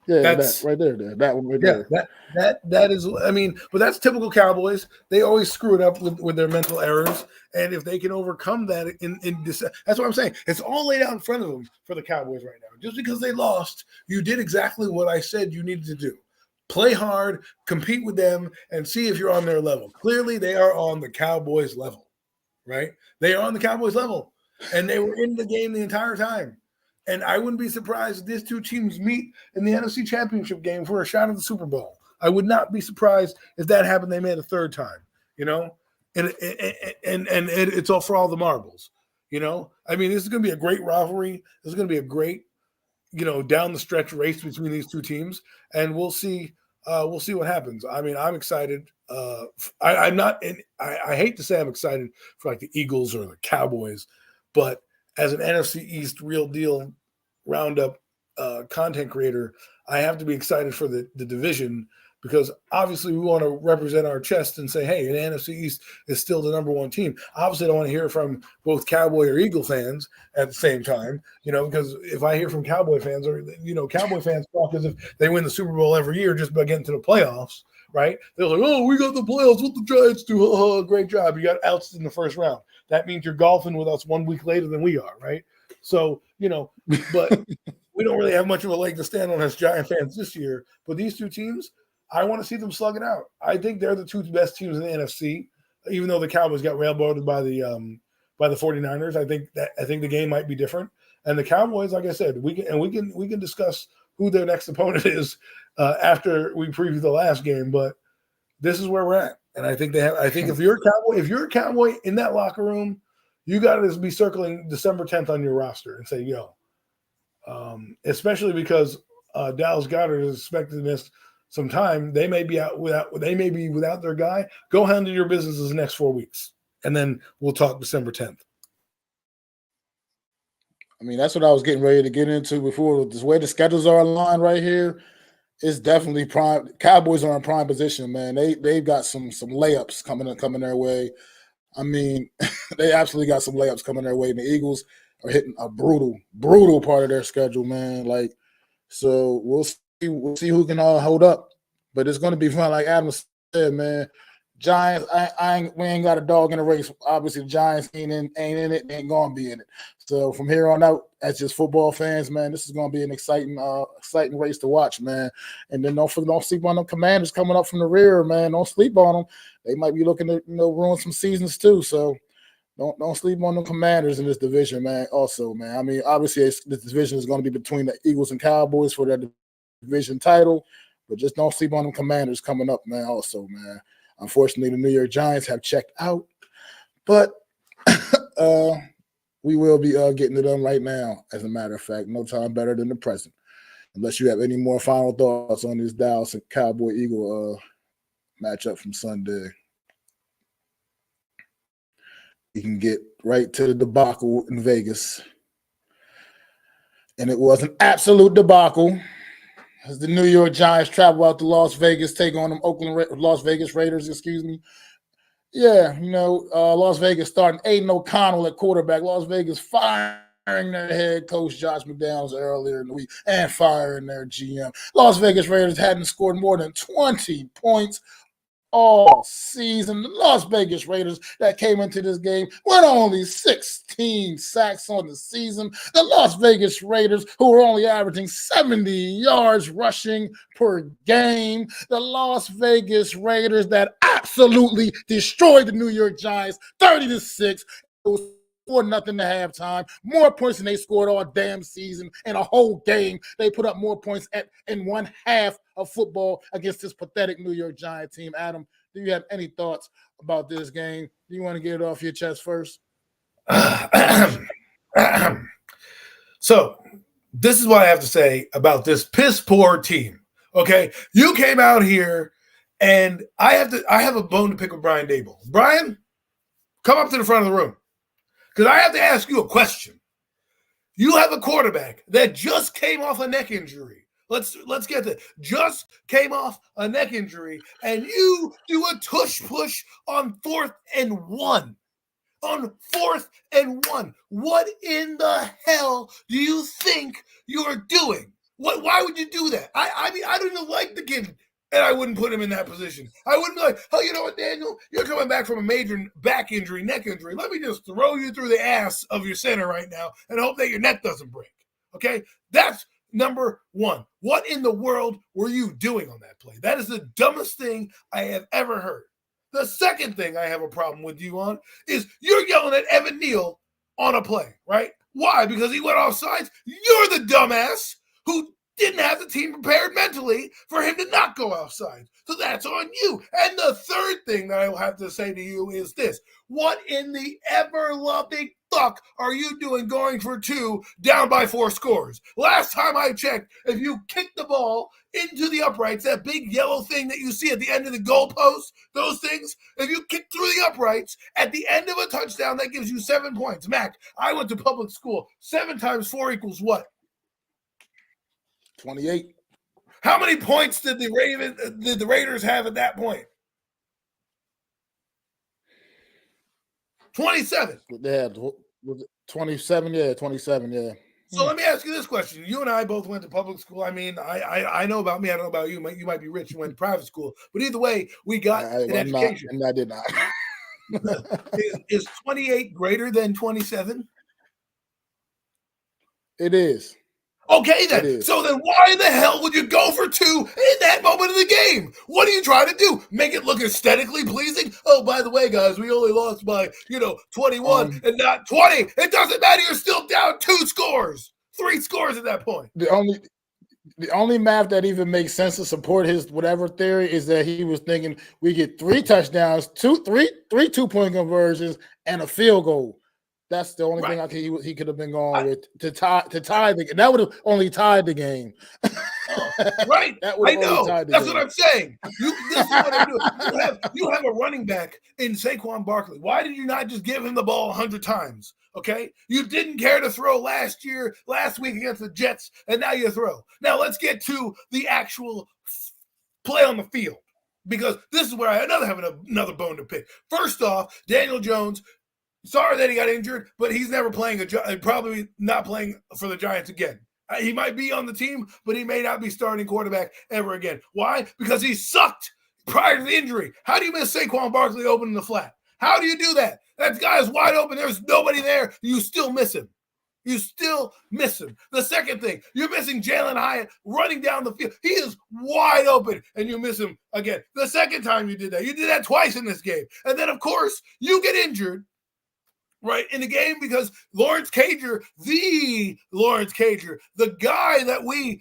Yeah, that's right there. That one right there. That is. I mean, but that's typical Cowboys. They always screw it up with their mental errors, and if they can overcome that, that's what I'm saying. It's all laid out in front of them for the Cowboys right now. Just because they lost, you did exactly what I said you needed to do: play hard, compete with them, and see if you're on their level. Clearly, they are on the Cowboys level, right? They are on the Cowboys level, and they were in the game the entire time. And I wouldn't be surprised if these two teams meet in the NFC Championship game for a shot at the Super Bowl. I would not be surprised if that happened. They made a third time, and it's all for all the marbles, I mean, this is going to be a great rivalry. This is going to be a great, down the stretch race between these two teams, and we'll see. We'll see what happens. I mean, I'm excited. I'm not. I hate to say I'm excited for like the Eagles or the Cowboys, but as an NFC East real deal roundup content creator, I have to be excited for the division, because obviously we want to represent our chest and say, hey, the NFC East is still the number one team. Obviously, I don't want to hear from both Cowboy or Eagle fans at the same time, because if I hear from Cowboy fans or, Cowboy fans talk as if they win the Super Bowl every year just by getting to the playoffs, right? They're like, oh, we got the playoffs. What the Giants do? Oh, great job. You got ousted in the first round. That means you're golfing with us 1 week later than we are, right? So, but we don't really have much of a leg to stand on as Giant fans this year. But these two teams, I want to see them slug it out. I think they're the two best teams in the NFC, even though the Cowboys got railroaded by the 49ers. I think the game might be different. And the Cowboys, like I said, we can discuss who their next opponent is after we preview the last game. But this is where we're at. And I think if you're a Cowboy in that locker room, you got to be circling December 10th on your roster and say, especially because Dallas Goedert is expected to miss some time. They may be without their guy. Go handle your business the next 4 weeks, and then we'll talk December 10th. I mean, that's what I was getting ready to get into before. The way the schedules are aligned right here, it's definitely prime. Cowboys are in prime position, man. They've got some layups coming their way. I mean, they absolutely got some layups coming their way. And the Eagles are hitting a brutal part of their schedule, man. Like, so we'll see who can hold up. But it's going to be fun, like Adam said, man. Giants, we ain't got a dog in the race. Obviously, the Giants ain't in it, ain't gonna be in it. So from here on out, as just football fans, man, this is gonna be an exciting race to watch, man. And then don't sleep on them Commanders coming up from the rear, man. Don't sleep on them. They might be looking to ruin some seasons too. So don't sleep on the Commanders in this division, man. Also, man. I mean, obviously, this division is going to be between the Eagles and Cowboys for that division title, but just don't sleep on them Commanders coming up, man. Also, man. Unfortunately, the New York Giants have checked out, but we will be getting to them right now. As a matter of fact, no time better than the present. Unless you have any more final thoughts on this Dallas and Cowboy Eagle matchup from Sunday. You can get right to the debacle in Vegas. And it was an absolute debacle as the New York Giants travel out to Las Vegas, take on them Las Vegas Raiders, Yeah, Las Vegas starting Aiden O'Connell at quarterback. Las Vegas firing their head coach Josh McDaniels earlier in the week and firing their GM. Las Vegas Raiders hadn't scored more than 20 points all season. The Las Vegas Raiders that came into this game with only 16 sacks on the season. The Las Vegas Raiders, who were only averaging 70 yards rushing per game. The Las Vegas Raiders that absolutely destroyed the New York Giants 30-6. It was 4-0 at halftime. More points than they scored all damn season in a whole game. They put up more points in one half of football against this pathetic New York Giant team. Adam, do you have any thoughts about this game? Do you want to get it off your chest first? So, this is what I have to say about this piss poor team. Okay, you came out here, and I have a bone to pick with Brian Dable. Brian, come up to the front of the room. Because I have to ask you a question. You have a quarterback that just came off a neck injury. Let's get that. Just came off a neck injury, and you do a tush push on 4th and 1. On 4th and 1. What in the hell do you think you're doing? Why would you do that? I mean, I don't even like the kid. And I wouldn't put him in that position. I wouldn't be like, oh, you know what, Daniel? You're coming back from a major back injury, neck injury. Let me just throw you through the ass of your center right now and hope that your neck doesn't break. Okay? That's number one. What in the world were you doing on that play? That is the dumbest thing I have ever heard. The second thing I have a problem with you on is you're yelling at Evan Neal on a play, right? Why? Because he went offsides? You're the dumbass who didn't have the team prepared mentally for him to not go outside. So that's on you. And the third thing that I will have to say to you is this. What in the ever-loving fuck are you doing going for 2 down by 4 scores? Last time I checked, if you kick the ball into the uprights, that big yellow thing that you see at the end of the goalpost, those things, if you kick through the uprights at the end of a touchdown, that gives you 7 points. Mac, I went to public school. 7 times 4 equals what? 28. How many points did the Raiders have at that point? 27. They had 27, yeah, 27, yeah. So let me ask you this question. You and I both went to public school. I mean, I know about me. I don't know about you. You might be rich. You went to private school. But either way, we got an education. And I did not. Is 28 greater than 27? It is. Okay, then. So then why the hell would you go for 2 in that moment of the game? What are you trying to do? Make it look aesthetically pleasing? Oh, by the way, guys, we only lost by, 21 and not 20. It doesn't matter. You're still down 2 scores. 3 scores at that point. The only math that even makes sense to support his whatever theory is that he was thinking we get 3 touchdowns, three 2-point conversions, and a field goal. That's the only thing he could have been going with to tie the. That would have only tied the game. Right, I know. That's what I'm saying. This is what I'm doing. You have a running back in Saquon Barkley. Why did you not just give him the ball 100 times? Okay, you didn't care to throw last week against the Jets, and now you throw. Now let's get to the actual play on the field, because this is where I have another bone to pick. First off, Daniel Jones. Sorry that he got injured, but he's never probably not playing for the Giants again. He might be on the team, but he may not be starting quarterback ever again. Why? Because he sucked prior to the injury. How do you miss Saquon Barkley open in the flat? How do you do that? That guy is wide open. There's nobody there. You still miss him. The second thing, you're missing Jalen Hyatt running down the field. He is wide open, and you miss him again. The second time you did that twice in this game. And then, of course, you get injured. right, in the game, because Lawrence Cager, the guy that we,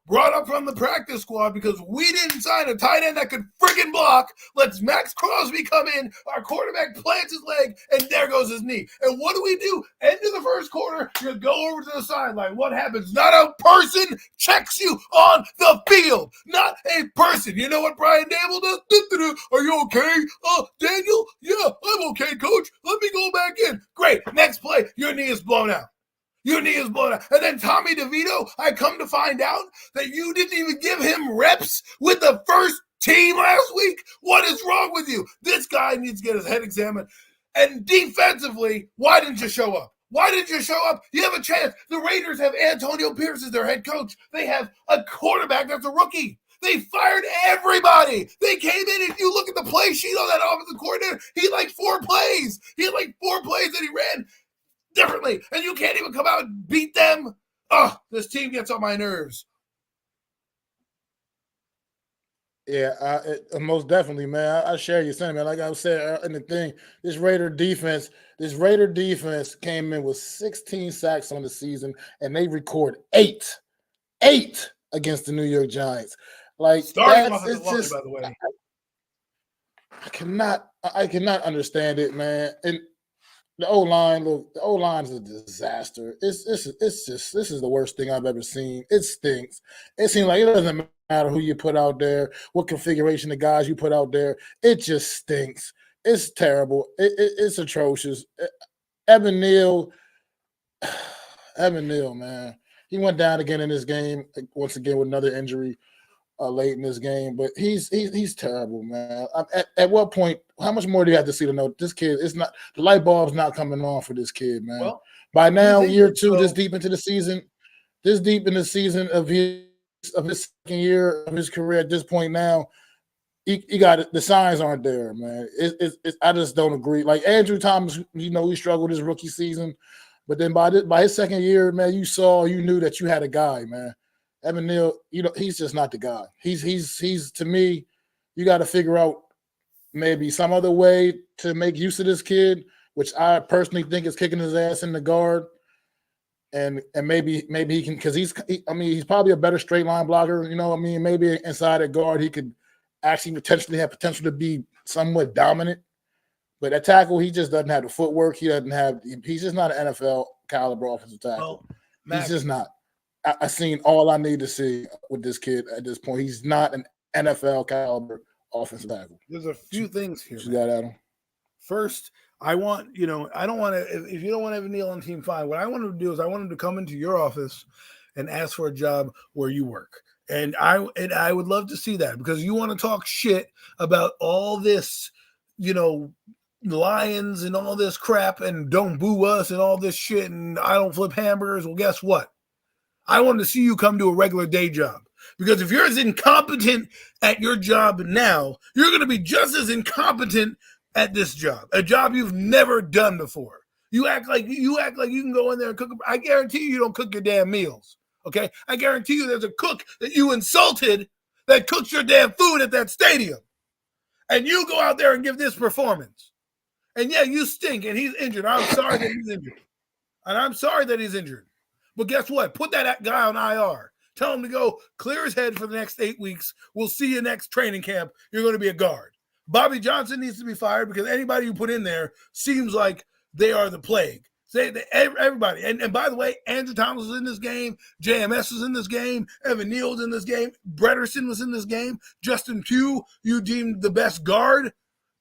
brought up from the practice squad because we didn't sign a tight end that could friggin' block, lets Max Crosby come in, our quarterback plants his leg, and there goes his knee. And what do? End of the first quarter, you go over to the sideline. What happens? Not a person checks you on the field. Not a person. You know what Brian Dable does? Are you okay? Daniel? Yeah, I'm okay, coach. Let me go back in. Great. Next play, your knee is blown out. And then Tommy DeVito, I come to find out that you didn't even give him reps with the first team last week. What is wrong with you? This guy needs to get his head examined. And defensively, why didn't you show up? You have a chance. The Raiders have Antonio Pierce as their head coach. They have a quarterback that's a rookie. They fired everybody. They came in. If you look at the play sheet on that offensive coordinator, he had like 4 plays. That he ran differently. And you can't even come out and beat them. Oh, this team gets on my nerves. Yeah, most definitely, man. I share your sentiment. Like I said in the thing, this Raider defense came in with 16 sacks on the season, and they record 8 against the New York Giants. Like it's just, by the way. I cannot understand it, man. And the O-line is a disaster. This is the worst thing I've ever seen. It stinks. It seems like it doesn't matter who you put out there, what configuration of guys you put out there. It just stinks. It's terrible. It's atrocious. Evan Neal, man. He went down again in this game, once again with another injury late in this game. But he's terrible, man. At what point, how much more do you have to see to know this kid? It's not, the light bulb's not coming on for this kid, man. Well, by now, year 2, this deep in the season of his second year of his career, at this point now, he got it. The signs aren't there, man. I just don't agree. Like Andrew Thomas, he struggled his rookie season, but then by his second year, man, you knew that you had a guy, man. Evan Neal, he's just not the guy. He's to me, you got to figure out maybe some other way to make use of this kid, which I personally think is kicking his ass in the guard. And maybe he can, because he's probably a better straight line blocker. Maybe inside at guard he could actually have potential to be somewhat dominant. But at tackle, he just doesn't have the footwork. He's just not an NFL caliber offensive tackle. Well, he's just not. I've seen all I need to see with this kid at this point. He's not an NFL caliber offensive tackle. There's a few things here. You got Adam. First, I want, I don't want to, if you don't want Evan Neal on team, fine. What I want to do is I want him to come into your office and ask for a job where you work. And I would love to see that, because you want to talk shit about all this, Lions and all this crap and don't boo us and all this shit and I don't flip hamburgers. Well, guess what? I want to see you come to a regular day job, because if you're as incompetent at your job now, you're going to be just as incompetent at this job, a job you've never done before. You act like you can go in there and cook. I guarantee you don't cook your damn meals. Okay. I guarantee you there's a cook that you insulted that cooks your damn food at that stadium. And you go out there and give this performance. And yeah, you stink and he's injured. I'm sorry that he's injured. But guess what? Put that guy on IR. Tell him to go clear his head for the next 8 weeks. We'll see you next training camp. You're going to be a guard. Bobby Johnson needs to be fired, because anybody you put in there seems like they are the plague. Everybody. And by the way, Andrew Thomas was in this game. JMS was in this game. Evan Neal was in this game. Bretterson was in this game. Justin Pugh, you deemed the best guard,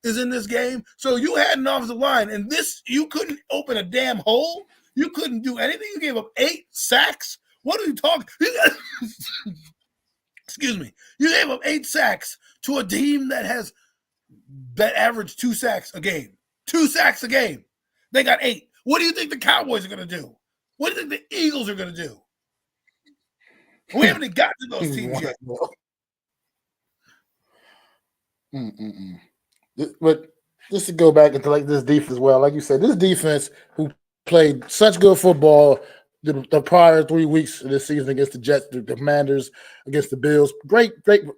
is in this game. So you had an offensive line, and you couldn't open a damn hole. You couldn't do anything. You gave up 8 sacks. What are you talking? Excuse me. You gave up 8 sacks to a team that averaged 2 sacks a game. 2 sacks a game. They got 8. What do you think the Cowboys are going to do? What do you think the Eagles are going to do? We haven't even got to those teams yet. But just to go back into like this defense, well, like you said, this defense who played such good football the prior 3 weeks of this season against the Jets, the Commanders, against the Bills. Great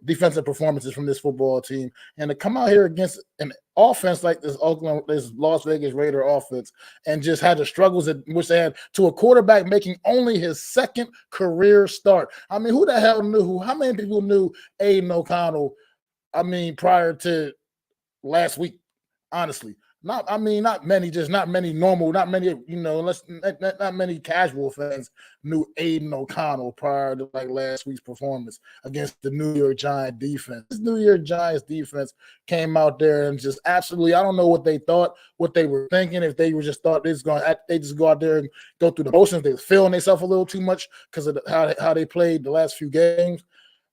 defensive performances from this football team. And to come out here against an offense like this Las Vegas Raider offense and just had the struggles in which they had to a quarterback making only his second career start. I mean, who the hell knew? How many people knew Aiden O'Connell, prior to last week, honestly? Not many normal, not many, not many casual fans knew Aiden O'Connell prior to like last week's performance against the New York Giants defense. This New York Giants defense came out there and just absolutely, I don't know what they thought, what they were thinking, if they were just thought they just go out there and go through the motions. They were feeling themselves a little too much because of how they played the last few games.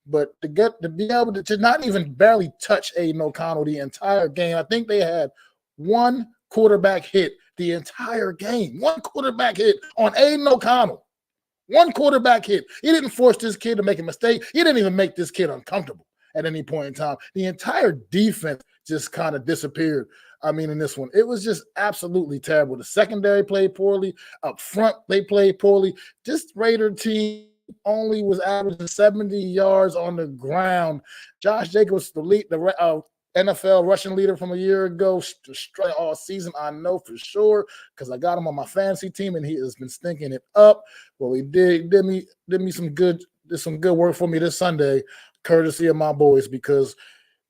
But to be able to not even barely touch Aiden O'Connell the entire game, I think they had one quarterback hit the entire game. One quarterback hit on Aiden O'Connell. One quarterback hit. He didn't force this kid to make a mistake. He didn't even make this kid uncomfortable at any point in time. The entire defense just kind of disappeared. In this one, it was just absolutely terrible. The secondary played poorly. Up front, they played poorly. This Raider team only was averaging 70 yards on the ground. Josh Jacobs, the NFL rushing leader from a year ago, straight all season. I know for sure because I got him on my fantasy team and he has been stinking it up. Well, he did me some good work for me this Sunday, courtesy of my boys, because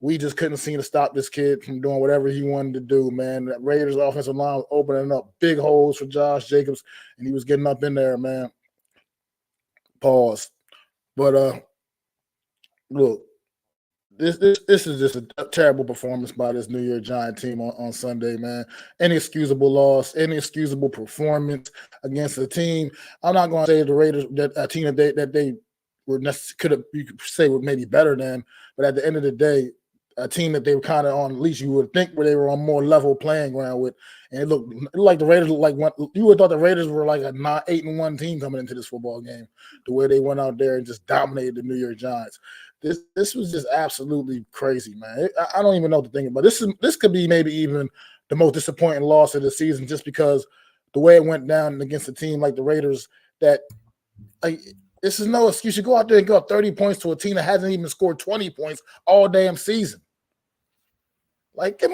we just couldn't seem to stop this kid from doing whatever he wanted to do, man. The Raiders offensive line was opening up big holes for Josh Jacobs, and he was getting up in there, man. Pause. But look. This is just a terrible performance by this New York Giants team on Sunday, man. Inexcusable loss, inexcusable performance against a team. I'm not going to say the Raiders that a team that they were you could say were maybe better than, but at the end of the day, a team that they were kind of on, at least you would think, where they were on more level playing ground with. And it looked like the Raiders looked like you would have thought the Raiders were like a 8-1 team coming into this football game, the way they went out there and just dominated the New York Giants. This was just absolutely crazy, man. I don't even know what to think about. This could be maybe even the most disappointing loss of the season, just because the way it went down against a team like the Raiders. That this is no excuse. You go out there and go up 30 points to a team that hasn't even scored 20 points all damn season. Like, come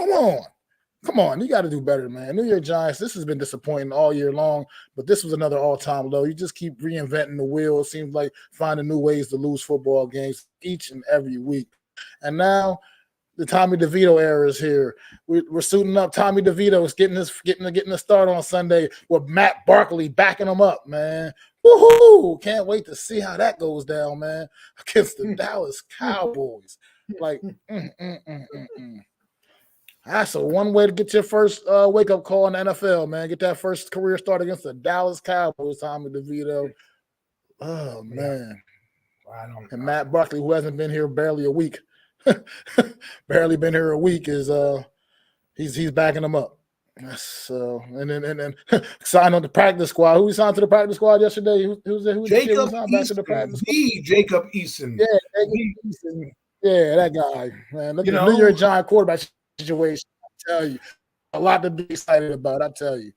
on, you got to do better, man. New York Giants, this has been disappointing all year long, but this was another all-time low. You just keep reinventing the wheel. It seems like finding new ways to lose football games each and every week. And now the Tommy DeVito era is here. We're suiting up. Tommy DeVito is getting a start on Sunday with Matt Barkley backing him up, man. Woohoo! Can't wait to see how that goes down, man, against the Dallas Cowboys. Like, That's one way to get your first wake-up call in the NFL, man. Get that first career start against the Dallas Cowboys, Tommy DeVito. Oh, man. And Matt Barkley, who hasn't been here barely a week, barely been here a week, is he's backing him up. So and then signed on the practice squad. Who we signed to the practice squad yesterday? Who's Jacob back to the practice squad? Jacob Eason. Yeah, Jacob Eason. Yeah, that guy, man. Look at the New York Giants quarterback situation. I tell you, a lot to be excited about. I tell you.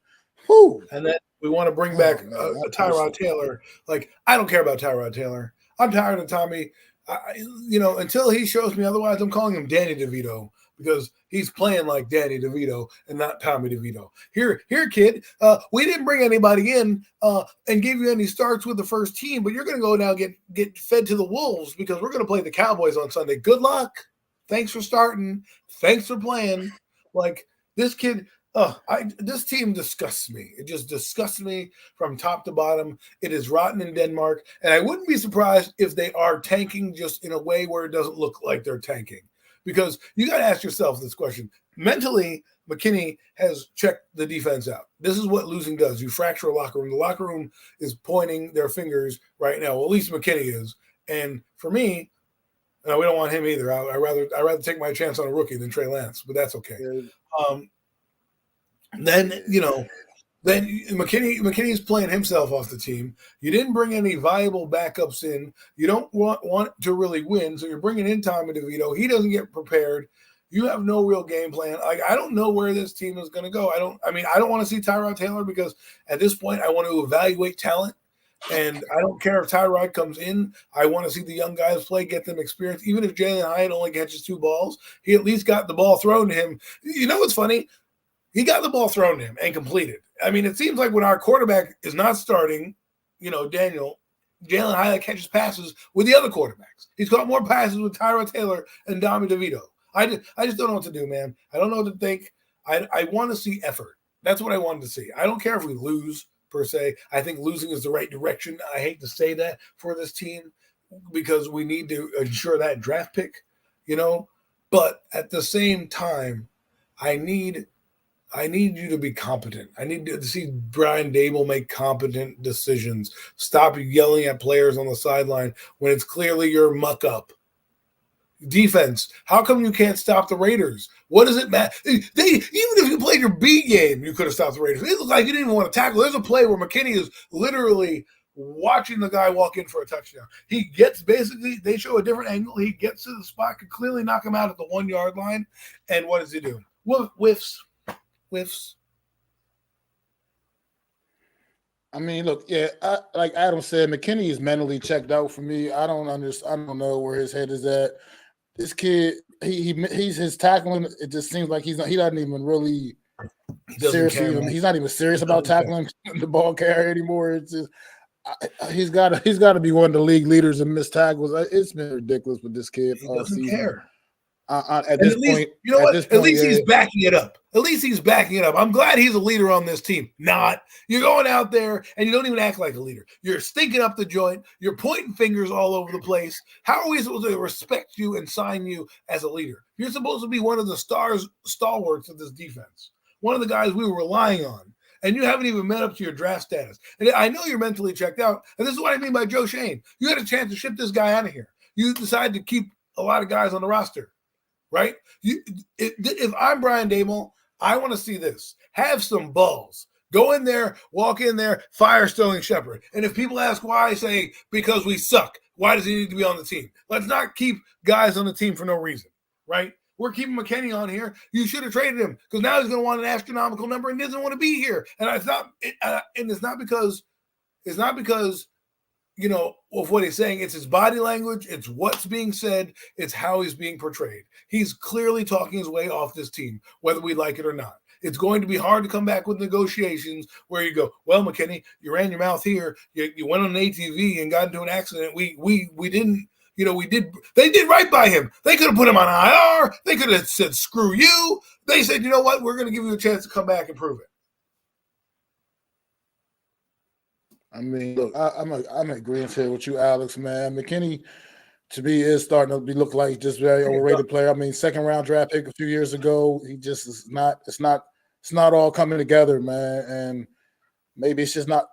Whew. And then we want to bring back Tyrod Taylor. Like, I don't care about Tyrod Taylor. I'm tired of Tommy. Until he shows me otherwise, I'm calling him Danny DeVito, because he's playing like Danny DeVito and not Tommy DeVito. Here, kid, we didn't bring anybody in and give you any starts with the first team, but you're going to go now get fed to the wolves because we're going to play the Cowboys on Sunday. Good luck. Thanks for starting. Thanks for playing. Like, this kid, this team disgusts me. It just disgusts me from top to bottom. It is rotten in Denmark, and I wouldn't be surprised if they are tanking just in a way where it doesn't look like they're tanking. Because you got to ask yourself this question. Mentally, McKinney has checked the defense out. This is what losing does. You fracture a locker room. The locker room is pointing their fingers right now. Well, at least McKinney is. And for me, we don't want him either. I'd rather take my chance on a rookie than Trey Lance, but that's okay. Then McKinney's playing himself off the team. You didn't bring any viable backups in. You don't want to really win, so you're bringing in Tommy DeVito. He doesn't get prepared. You have no real game plan. I don't know where this team is going to go. I don't want to see Tyrod Taylor because at this point I want to evaluate talent. And I don't care if Tyrod comes in. I want to see the young guys play, get them experience. Even if Jalen Hyatt only catches 2 balls, he at least got the ball thrown to him. You know what's funny? He got the ball thrown to him and completed. I mean, it seems like when our quarterback is not starting, Daniel, Jalen Hyatt catches passes with the other quarterbacks. He's caught more passes with Tyrod Taylor and Dami DeVito. I just don't know what to do, man. I don't know what to think. I want to see effort. That's what I wanted to see. I don't care if we lose, per se. I think losing is the right direction. I hate to say that for this team because we need to ensure that draft pick, But at the same time, I need you to be competent. I need to see Brian Dable make competent decisions. Stop yelling at players on the sideline when it's clearly your muck up. Defense, how come you can't stop the Raiders? What does it matter? Even if you played your B game, you could have stopped the Raiders. It looks like you didn't even want to tackle. There's a play where McKinney is literally watching the guy walk in for a touchdown. He gets they show a different angle. He gets to the spot, could clearly knock him out at the 1 yard line. And what does he do? Whiffs. I mean, look, yeah, like Adam said, McKinney is mentally checked out for me. I don't understand. I don't know where his head is at. This kid, he's his tackling. It just seems like he doesn't even really seriously. He's not even serious about tackling the ball carrier anymore. It's just he's got to be one of the league leaders in missed tackles. It's been ridiculous with this kid. He doesn't care. At this point, at least he's backing it up. At least he's backing it up. I'm glad he's a leader on this team. Not. You're going out there and you don't even act like a leader. You're stinking up the joint. You're pointing fingers all over the place. How are we supposed to respect you and sign you as a leader? You're supposed to be one of the stalwarts of this defense, one of the guys we were relying on, and you haven't even met up to your draft status. And I know you're mentally checked out, and this is what I mean by Joe Shane. You had a chance to ship this guy out of here. You decided to keep a lot of guys on the roster. Right? If I'm Brian Dable, I want to see this. Have some balls. Go in there, walk in there, fire Sterling Shepard. And if people ask why, I say, because we suck. Why does he need to be on the team? Let's not keep guys on the team for no reason. Right? We're keeping McKinney on here. You should have traded him because now he's going to want an astronomical number and doesn't want to be here. And it's not because of what he's saying. It's his body language. It's what's being said. It's how he's being portrayed. He's clearly talking his way off this team, whether we like it or not. It's going to be hard to come back with negotiations where you go, well, McKinney, you ran your mouth here. You went on an ATV and got into an accident. We didn't, they did right by him. They could have put him on IR. They could have said, screw you. They said, you know what? We're going to give you a chance to come back and prove it. I mean, look, I'm agreeing here with you, Alex, man. McKinney, to me, is starting to look like just very overrated player. I mean, 2nd round draft pick a few years ago. He just is not. It's not all coming together, man. And maybe it's just not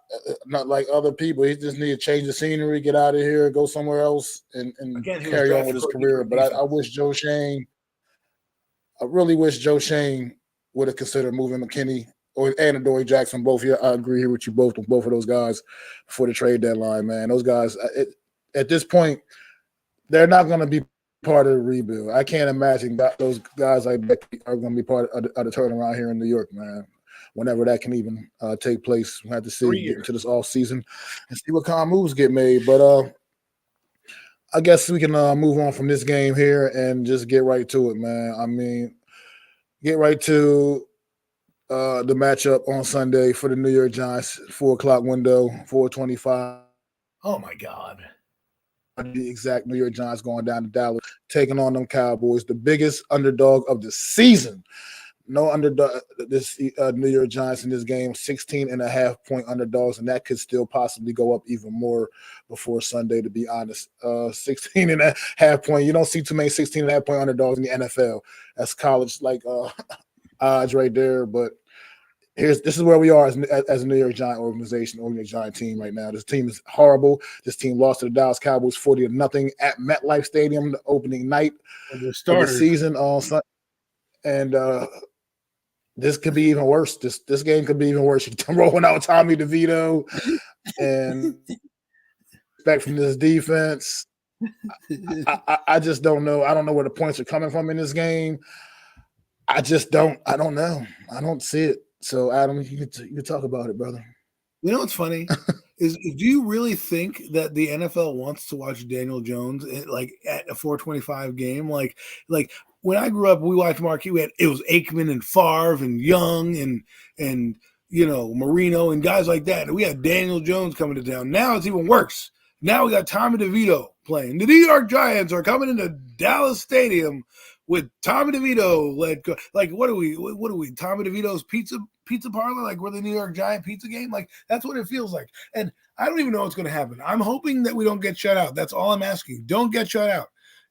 like other people. He just need to change the scenery, get out of here, go somewhere else, and carry on with his career. But I wish Joe Shane. I really wish Joe Shane would have considered moving McKinney and Adoree Jackson, both here. I agree here with you both of those guys before the trade deadline, man. Those guys, at this point, they're not going to be part of the rebuild. I can't imagine that those guys like Becky are going to be part of the turnaround here in New York, man. Whenever that can even take place, we have to see get into this off season and see what kind of moves get made. But I guess we can move on from this game here and just get right to it, man. I mean, get right to the matchup on Sunday for the New York Giants, 4:00 window, 4:25. Oh my God. The exact New York Giants going down to Dallas, taking on them Cowboys, the biggest underdog of the season. No underdog, this New York Giants in this game, 16.5-point underdogs, and that could still possibly go up even more before Sunday, to be honest. 16.5-point. You don't see too many 16.5-point underdogs in the NFL. That's college odds right there, but this is where we are as a New York Giant organization, New York Giant team right now. This team is horrible. This team lost to the Dallas Cowboys 40-0 at MetLife Stadium the opening night of the season on Sunday. And this could be even worse. This game could be even worse. You're rolling out Tommy DeVito and back from this defense. I just don't know. I don't know where the points are coming from in this game. I don't know. I don't see it. So, Adam, you can talk about it, brother. You know what's funny? do you really think that the NFL wants to watch Daniel Jones like at a 425 game? Like when I grew up, we watched Marquee. It was Aikman and Favre and Young and Marino and guys like that. And we had Daniel Jones coming to town. Now it's even worse. Now we got Tommy DeVito playing. The New York Giants are coming into Dallas Stadium with Tommy DeVito led. Like what are we? Tommy DeVito's pizza parlor? Like we're the New York Giant pizza game? Like that's what it feels like. And I don't even know what's going to happen. I'm hoping that we don't get shut out. That's all I'm asking. Don't get shut out.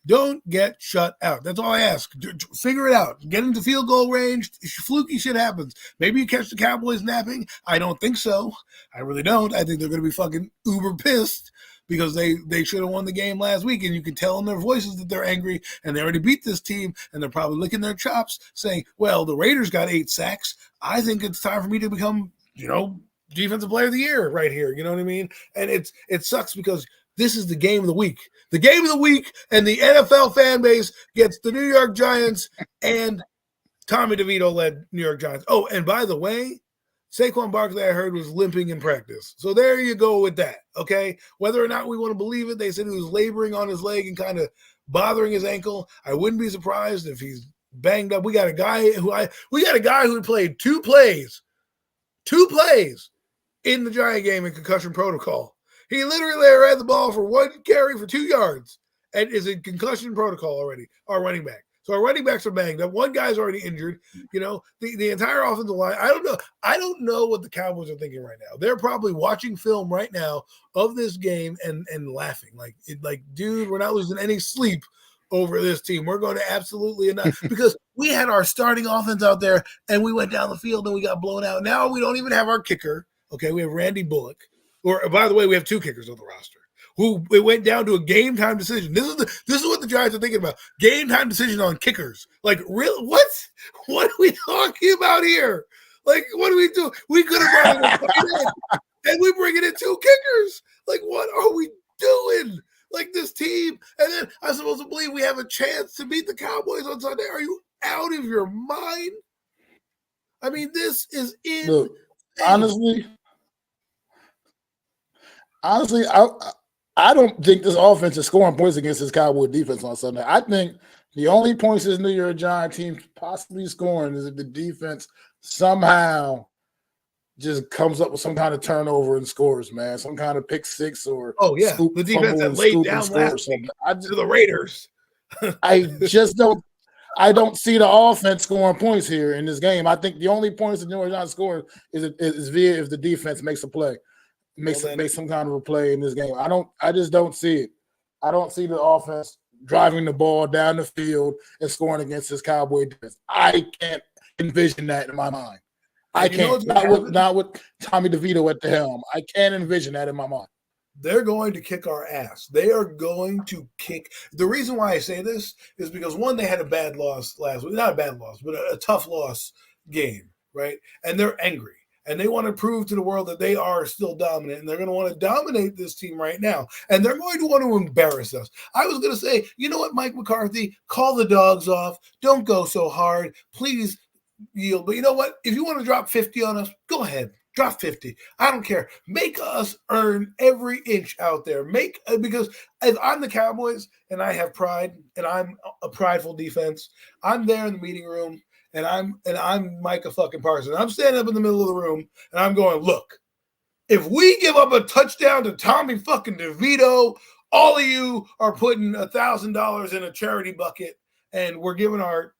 Don't get shut out. That's all I ask. Figure it out. Get into field goal range. Fluky shit happens. Maybe you catch the Cowboys napping. I don't think so. I really don't. I think they're going to be fucking uber pissed because they should have won the game last week, and you can tell in their voices that they're angry, and they already beat this team, and they're probably licking their chops saying, well, the Raiders got 8 sacks. I think it's time for me to become, defensive player of the year right here. You know what I mean? And it sucks because this is the game of the week. The game of the week, and the NFL fan base gets the New York Giants and Tommy DeVito-led New York Giants. Oh, and by the way, Saquon Barkley, I heard, was limping in practice. So there you go with that, okay? Whether or not we want to believe it, they said he was laboring on his leg and kind of bothering his ankle. I wouldn't be surprised if he's banged up. We got a guy who played two plays in the Giant game in concussion protocol. He literally ran the ball for 1 carry for 2 yards and is in concussion protocol already, our running back. So our running backs are banged up. One guy's already injured. The entire offensive line. I don't know what the Cowboys are thinking right now. They're probably watching film right now of this game and laughing. Like, dude, we're not losing any sleep over this team. We're going to absolutely enough because we had our starting offense out there and we went down the field and we got blown out. Now we don't even have our kicker. Okay, we have Randy Bullock. Or by the way, we have 2 kickers on the roster. Who it went down to a game time decision. This is what the Giants are thinking about. Game time decision on kickers. Like, real what? What are we talking about here? Like, what do we do? We could have brought in and we bring in 2 kickers. Like, what are we doing? Like this team, and then I'm supposed to believe we have a chance to beat the Cowboys on Sunday. Are you out of your mind? I mean, this is insane. Look, honestly, I don't think this offense is scoring points against this Cowboy defense on Sunday. I think the only points this New York Giants team possibly scoring is if the defense somehow just comes up with some kind of turnover and scores, man. Some kind of pick six or the defense that laid down last week to the Raiders. I don't see the offense scoring points here in this game. I think the only points the New York Giants scoring is via if the defense makes a play. Make some kind of a play in this game. I just don't see it. I don't see the offense driving the ball down the field and scoring against this Cowboy defense. I can't envision that in my mind. I can't. Not with Tommy DeVito at the helm. I can't envision that in my mind. They're going to kick our ass. They are going to kick. The reason why I say this is because, one, they had a bad loss last week. Not a bad loss, but a tough loss game, right? And they're angry. And they want to prove to the world that they are still dominant. And they're going to want to dominate this team right now. And they're going to want to embarrass us. I was going to say, you know what, Mike McCarthy? Call the dogs off. Don't go so hard. Please yield. But you know what? If you want to drop 50 on us, go ahead. Drop 50. I don't care. Make us earn every inch out there. Because if I'm the Cowboys and I have pride and I'm a prideful defense, I'm there in the meeting room. And I'm Micah fucking Parsons. I'm standing up in the middle of the room, and I'm going, look, if we give up a touchdown to Tommy fucking DeVito, all of you are putting $1,000 in a charity bucket, and we're giving our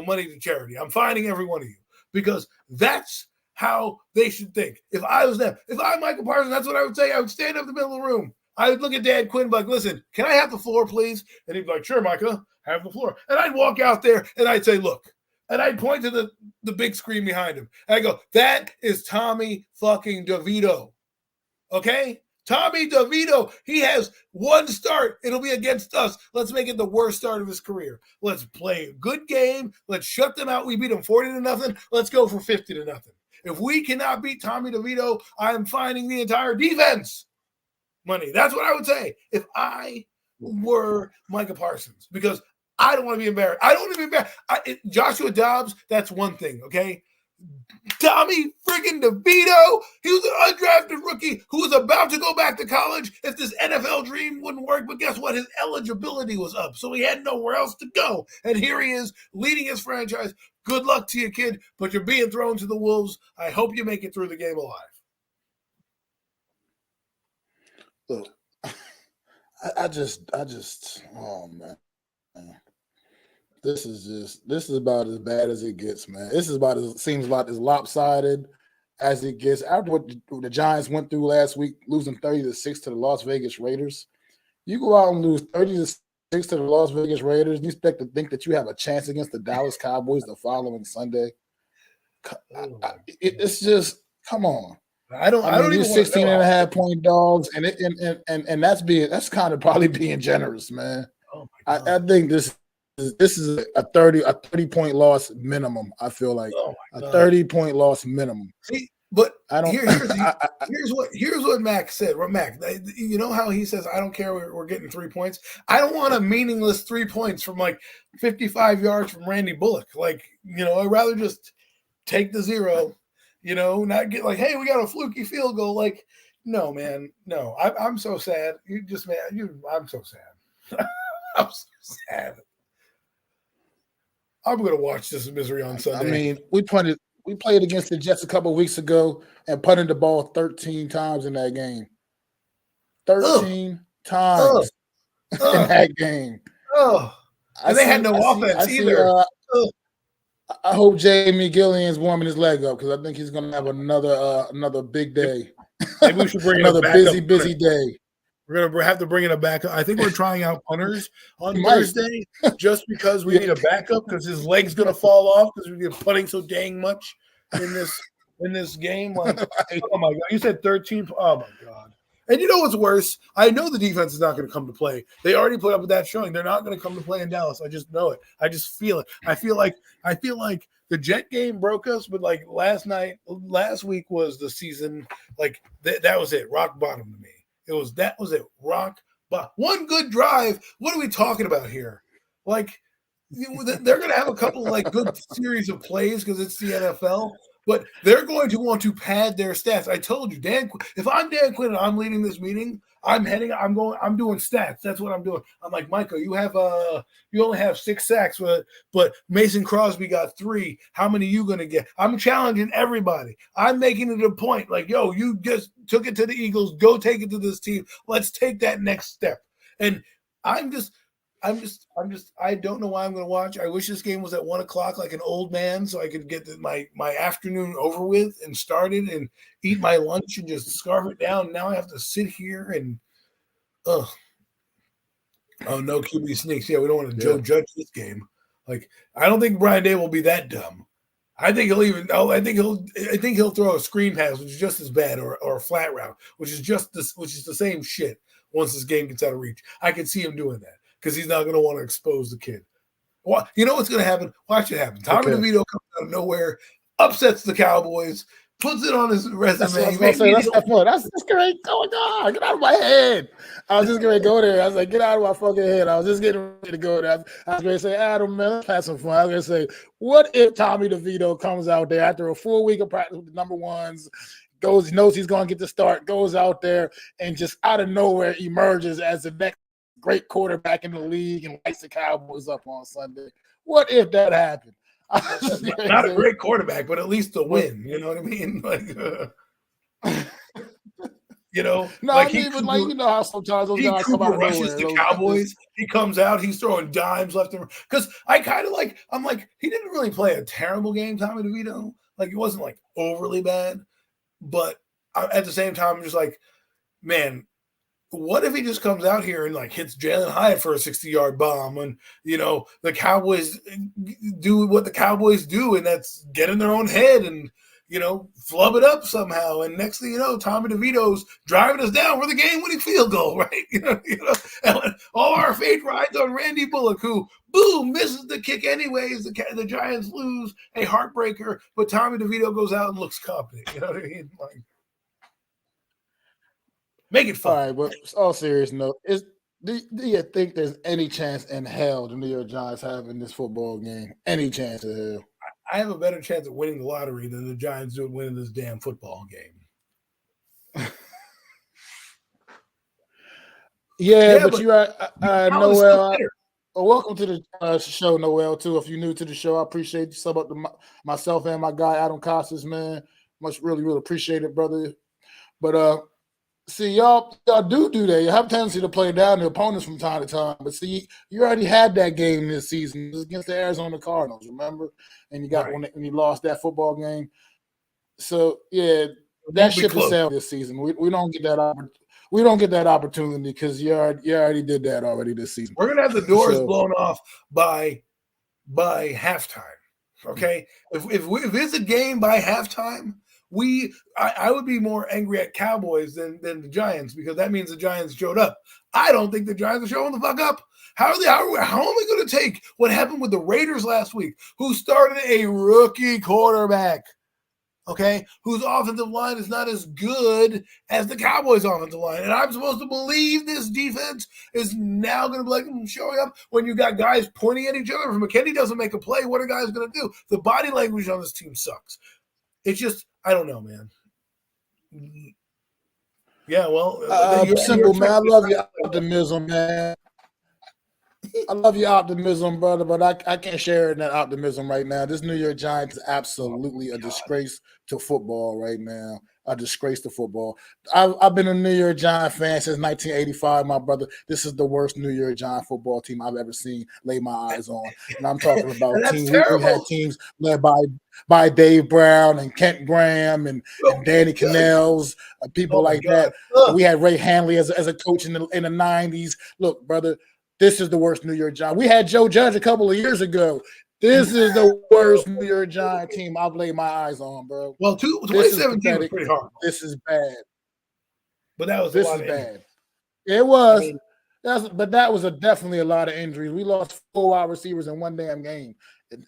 money to charity. I'm finding every one of you because that's how they should think. If I was them, if I'm Michael Parsons, that's what I would say. I would stand up in the middle of the room. I would look at Dan Quinn like, listen, can I have the floor, please? And he'd be like, sure, Micah, have the floor. And I'd walk out there, and I'd say, look. And I'd point to the big screen behind him. And I go, that is Tommy fucking DeVito. Okay? Tommy DeVito. He has one start. It'll be against us. Let's make it the worst start of his career. Let's play a good game. Let's shut them out. We beat them 40-0. Let's go for 50-0. If we cannot beat Tommy DeVito, I am finding the entire defense money. That's what I would say if I were Micah Parsons. Because I don't want to be embarrassed. I don't want to be embarrassed. Joshua Dobbs, that's one thing, okay? Tommy friggin' DeVito. He was an undrafted rookie who was about to go back to college if this NFL dream wouldn't work. But guess what? His eligibility was up, so he had nowhere else to go. And here he is leading his franchise. Good luck to you, kid, but you're being thrown to the wolves. I hope you make it through the game alive. Look, I just, oh man. This is about as bad as it gets, man. This is seems about as lopsided as it gets. After what the Giants went through last week, losing 30-6 to the Las Vegas Raiders, you go out and lose 30-6 to the Las Vegas Raiders, and you expect to think that you have a chance against the Dallas Cowboys the following Sunday. It's just, come on. I don't even 16.5-point dogs, and that's kind of probably being generous, man. Oh my God. I think this is a 30-point loss minimum. I feel like a 30-point loss minimum. See, but here's what Mac said. Mac, you know how he says, I don't care, we're getting 3 points. I don't want a meaningless 3 points from like 55 yards from Randy Bullock. Like, I'd rather just take the 0, not get like, hey, we got a fluky field goal. Like, no, man, no. I'm so sad. I'm so sad. I'm so sad. I'm going to watch this misery on Sunday. I mean, we played against the Jets a couple of weeks ago and punted the ball 13 times in that game. 13 times in that game. And they had no offense either. I hope Jamie Gillian's warming his leg up because I think he's going to have another big day. Maybe we should bring another busy day. We're going to have to bring in a backup. I think we're trying out punters on Thursday just because we need a backup because his leg's going to fall off because we've been punting so dang much in this game. Like, oh, my God. You said 13. Oh, my God. And you know what's worse? I know the defense is not going to come to play. They already put up with that showing. They're not going to come to play in Dallas. I just know it. I just feel it. I feel like the Jet game broke us, but like last week was the season. Like that was it. Rock bottom to me. That was it. Rock bottom. One good drive. What are we talking about here? Like they're going to have a couple like good series of plays because it's the NFL. But they're going to want to pad their stats. I told you, if I'm Dan Quinn and I'm leading this meeting, I'm doing stats. That's what I'm doing. I'm like, Michael, you only have 6 sacks, but Mason Crosby got 3. How many are you going to get? I'm challenging everybody. I'm making it a point. Like, yo, you just took it to the Eagles. Go take it to this team. Let's take that next step. And I don't know why I'm going to watch. I wish this game was at 1:00 like an old man so I could get my afternoon over with and started and eat my lunch and just scarf it down. Now I have to sit here and, oh, no QB sneaks. Yeah, we don't want to Joe Judge this game. Like, I don't think Brian Day will be that dumb. I think he'll throw a screen pass, which is just as bad, or a flat route, which is the same shit once this game gets out of reach. I can see him doing that. Because he's not going to want to expose the kid. Well, you know what's going to happen? Watch it happen. Tommy DeVito comes out of nowhere, upsets the Cowboys, puts it on his resume. That's great. Oh, God, get out of my head. I was just going to go there. I was like, get out of my fucking head. I was just getting ready to go there. I was going to say, Adam, man, let's have some fun. I was going to say, what if Tommy DeVito comes out there after a full week of practice with the number ones, knows he's going to get the start, goes out there, and just out of nowhere emerges as the next great quarterback in the league and lights the Cowboys up on Sunday? What if that happened? Not a great quarterback, but at least a win. You know what I mean? Like, No, like you know how sometimes those guys come out of rushes nowhere. The Cowboys. He comes out, he's throwing dimes left and right. Because I'm like, he didn't really play a terrible game, Tommy DeVito. Like, it wasn't like overly bad, but at the same time, I'm just like, man. What if he just comes out here and like hits Jalen Hyatt for a 60-yard bomb and, the Cowboys do what the Cowboys do, and that's get in their own head and, flub it up somehow. And next thing you know, Tommy DeVito's driving us down for the game-winning field goal, right? And all our fate rides on Randy Bullock, who, boom, misses the kick anyways. The Giants lose, a heartbreaker, but Tommy DeVito goes out and looks confident. You know what I mean? Like, make it fun. All right, but all serious note, do you think there's any chance in hell the New York Giants have in this football game? Any chance in hell? I have a better chance of winning the lottery than the Giants do at winning this damn football game. Yeah, but you're right. Noel. Welcome to the show, Noel, too. If you're new to the show, I appreciate you. Sub up to myself and my guy, Adam Costas, man. Really appreciate it, brother. But see, y'all do that. You have a tendency to play down the opponents from time to time. But see, you already had that game this season. It was against the Arizona Cardinals, remember? And you got when you lost that football game. So, yeah, that ship is sailed this season. We don't get that opportunity. We don't get that opportunity because you already did that already this season. We're gonna have the doors blown off by halftime. Okay, if it's a game by halftime, I would be more angry at Cowboys than the Giants because that means the Giants showed up. I don't think the Giants are showing the fuck up. How are they going to take what happened with the Raiders last week, who started a rookie quarterback? Okay, whose offensive line is not as good as the Cowboys' offensive line. And I'm supposed to believe this defense is now going to be like showing up when you got guys pointing at each other. If McKinney doesn't make a play, what are guys going to do? The body language on this team sucks. It's just, I don't know, man. Yeah, well. Simple, man. I love your optimism, man. I love your optimism, brother, but I can't share in that optimism right now. This New York Giants is absolutely a disgrace to football right now. A disgrace to football. I've been a New York Giants fan since 1985, my brother. This is the worst New York Giants football team I've ever seen lay my eyes on. And I'm talking about teams. We had teams led by Dave Brown and Kent Graham and Danny Canels, people like that. We had Ray Hanley as a coach in the 90s. Look, brother, this is the worst New York Giants. We had Joe Judge a couple of years ago. This is the worst New York Giant team I've laid my eyes on, bro. Well, 2017 was pretty hard. This is bad. But that was bad. It was. But that was definitely a lot of injuries. We lost 4 wide receivers in one damn game in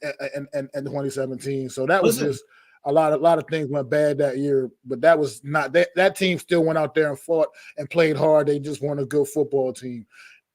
2017. So that was just a lot of things went bad that year. But that was not that team still went out there and fought and played hard. They just weren't a good football team.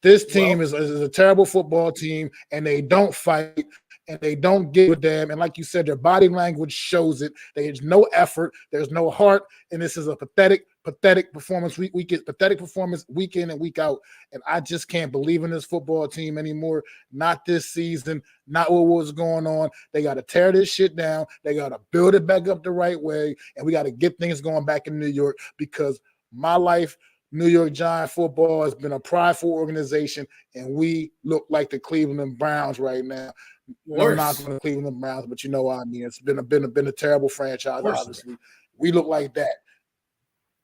This team is a terrible football team, and they don't fight, and they don't give a damn. And like you said, their body language shows it. There's no effort. There's no heart, and this is a pathetic performance. We get pathetic performance week in and week out, and I just can't believe in this football team anymore. Not this season. Not what was going on. They got to tear this shit down. They got to build it back up the right way, and we got to get things going back in New York because my life – New York Giant football has been a prideful organization, and we look like the Cleveland Browns right now. We're not going to Cleveland Browns, but you know what I mean. It's been a terrible franchise, obviously. We look like that.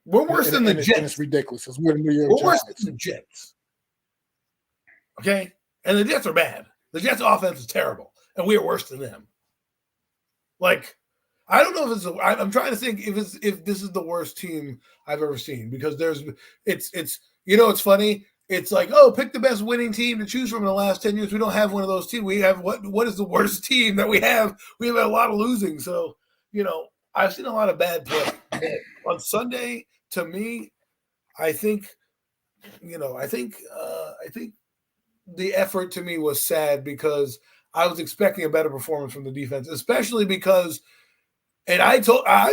We're worse than the Jets. It's ridiculous. We're the New York Giants. We're worse than the Jets. Okay? And the Jets are bad. The Jets' offense is terrible, and we are worse than them. Like, I don't know if I'm trying to think if this is the worst team I've ever seen because it's it's funny. It's like, pick the best winning team to choose from in the last 10 years. We don't have one of those teams. We have what is the worst team that we have? We have a lot of losing. So, I've seen a lot of bad play. On Sunday, to me, I think the effort to me was sad because I was expecting a better performance from the defense, especially because and I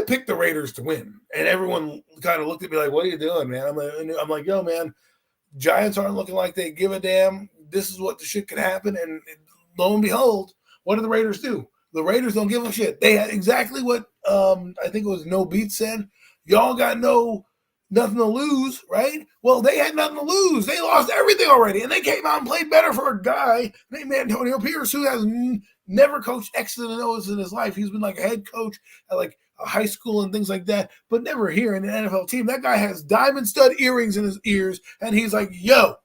picked the Raiders to win, and everyone kind of looked at me like, "What are you doing, man?" I'm like, "Yo, man, Giants aren't looking like they give a damn. This is what the shit could happen." And lo and behold, what do the Raiders do? The Raiders don't give a shit. They had exactly what I think it was No Beat said. Y'all got nothing to lose, right? Well, they had nothing to lose. They lost everything already, and they came out and played better for a guy named Antonio Pierce, who has never coached X's and O's in his life. He's been like a head coach at like a high school and things like that, but never here in an NFL team. That guy has diamond stud earrings in his ears, and he's like, "Yo,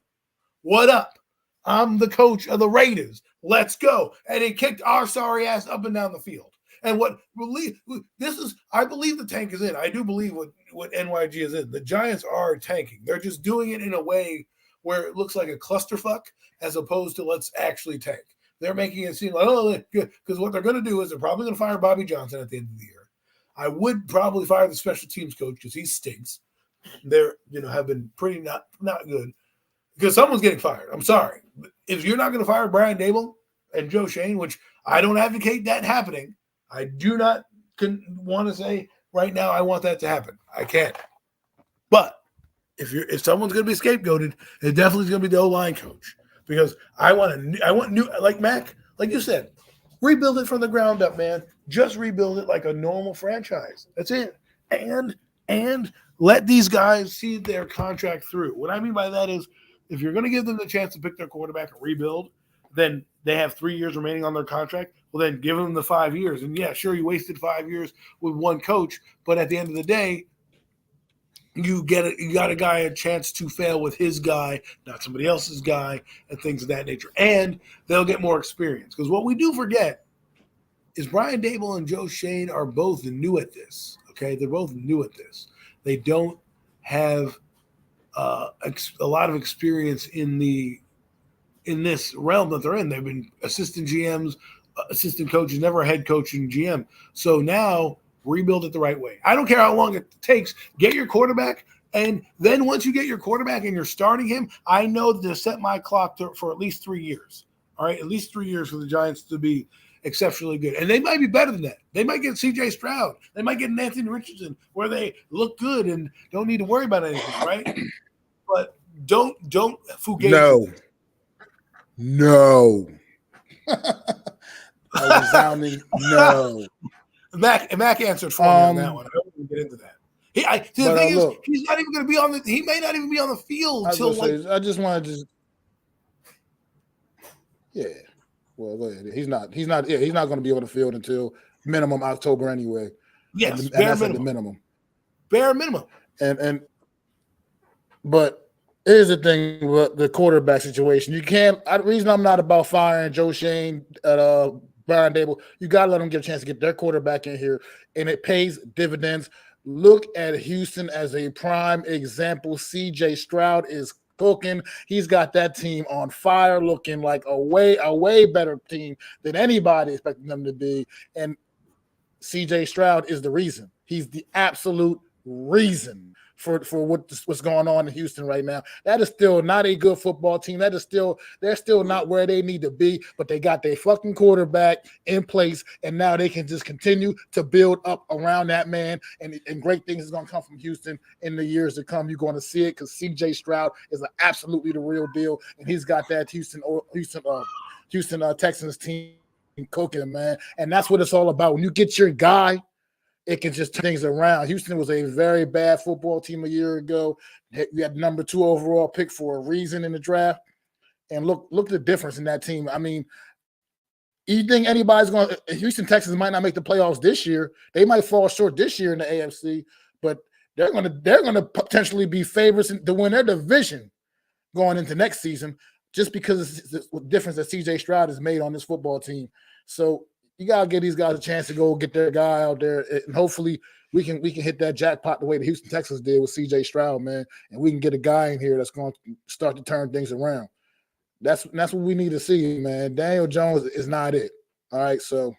what up? I'm the coach of the Raiders. Let's go." And he kicked our sorry ass up and down the field. And I believe the tank is in. I do believe what NYG is in. The Giants are tanking. They're just doing it in a way where it looks like a clusterfuck as opposed to let's actually tank. They're making it seem like, because what they're going to do is they're probably going to fire Bobby Johnson at the end of the year. I would probably fire the special teams coach because he stinks. They're, have been pretty not good because someone's getting fired. I'm sorry. If you're not going to fire Brian Dable and Joe Shane, which I don't advocate that happening, I do not want to say right now I want that to happen. I can't. But if someone's going to be scapegoated, it definitely is going to be the O-line coach, because I want new, like Mac, like you said, rebuild it from the ground up, man. Just rebuild it like a normal franchise. That's it. And let these guys see their contract through. What I mean by that is, if you're going to give them the chance to pick their quarterback and rebuild, then they have 3 years remaining on their contract. Well, then give them the 5 years. And yeah, sure, you wasted 5 years with one coach, but at the end of the day, you got a guy a chance to fail with his guy, not somebody else's guy, and things of that nature. And they'll get more experience. Because what we do forget is Brian Dable and Joe Shane are both new at this. Okay, they're both new at this. They don't have a lot of experience in this realm that they're in. They've been assistant GMs, assistant coaches, never a head coach and GM. So now rebuild it the right way. I don't care how long it takes. Get your quarterback, and then once you get your quarterback and you're starting him, I know to set my clock for at least 3 years. All right, at least 3 years for the Giants to be exceptionally good. And they might be better than that. They might get C.J. Stroud. They might get Anthony Richardson, where they look good and don't need to worry about anything, right? But don't fugazi. No. A resounding no. Mac answered for me on that one. I don't want to get into that. The thing is, he's not even going to be on the. He may not even be on the field until. I just want to Yeah. Well, go ahead. He's not going to be on the field until minimum October anyway. Yes, and that's minimum. At the minimum. Bare minimum. But here's the thing with the quarterback situation. You can't. The reason I'm not about firing Joe Shane at Brian Dable, you got to let them get a chance to get their quarterback in here, and it pays dividends. Look at Houston as a prime example. C.J. Stroud is cooking. He's got that team on fire, looking like a way better team than anybody expected them to be. And C.J. Stroud is the reason. He's the absolute reason for what's going on in Houston right now. That is still not a good football team. They're still not where they need to be, but they got their fucking quarterback in place, and now they can just continue to build up around that man, and great things is going to come from Houston in the years to come. You're going to see it because C.J. Stroud is absolutely the real deal, and he's got that Houston Texans team cooking, man, and that's what it's all about. When you get your guy, it can just turn things around. Houston was a very bad football team a year ago. We had number 2 overall pick for a reason in the draft. And look at the difference in that team. I mean, you think anybody's going to – Houston Texans might not make the playoffs this year. They might fall short this year in the AFC, but they're going to potentially be favorites to win their division going into next season just because of the difference that C.J. Stroud has made on this football team. So – you gotta give these guys a chance to go get their guy out there, and hopefully we can hit that jackpot the way the Houston Texans did with C.J. Stroud, man, and we can get a guy in here that's going to start to turn things around. That's what we need to see, man. Daniel Jones is not it. All right, so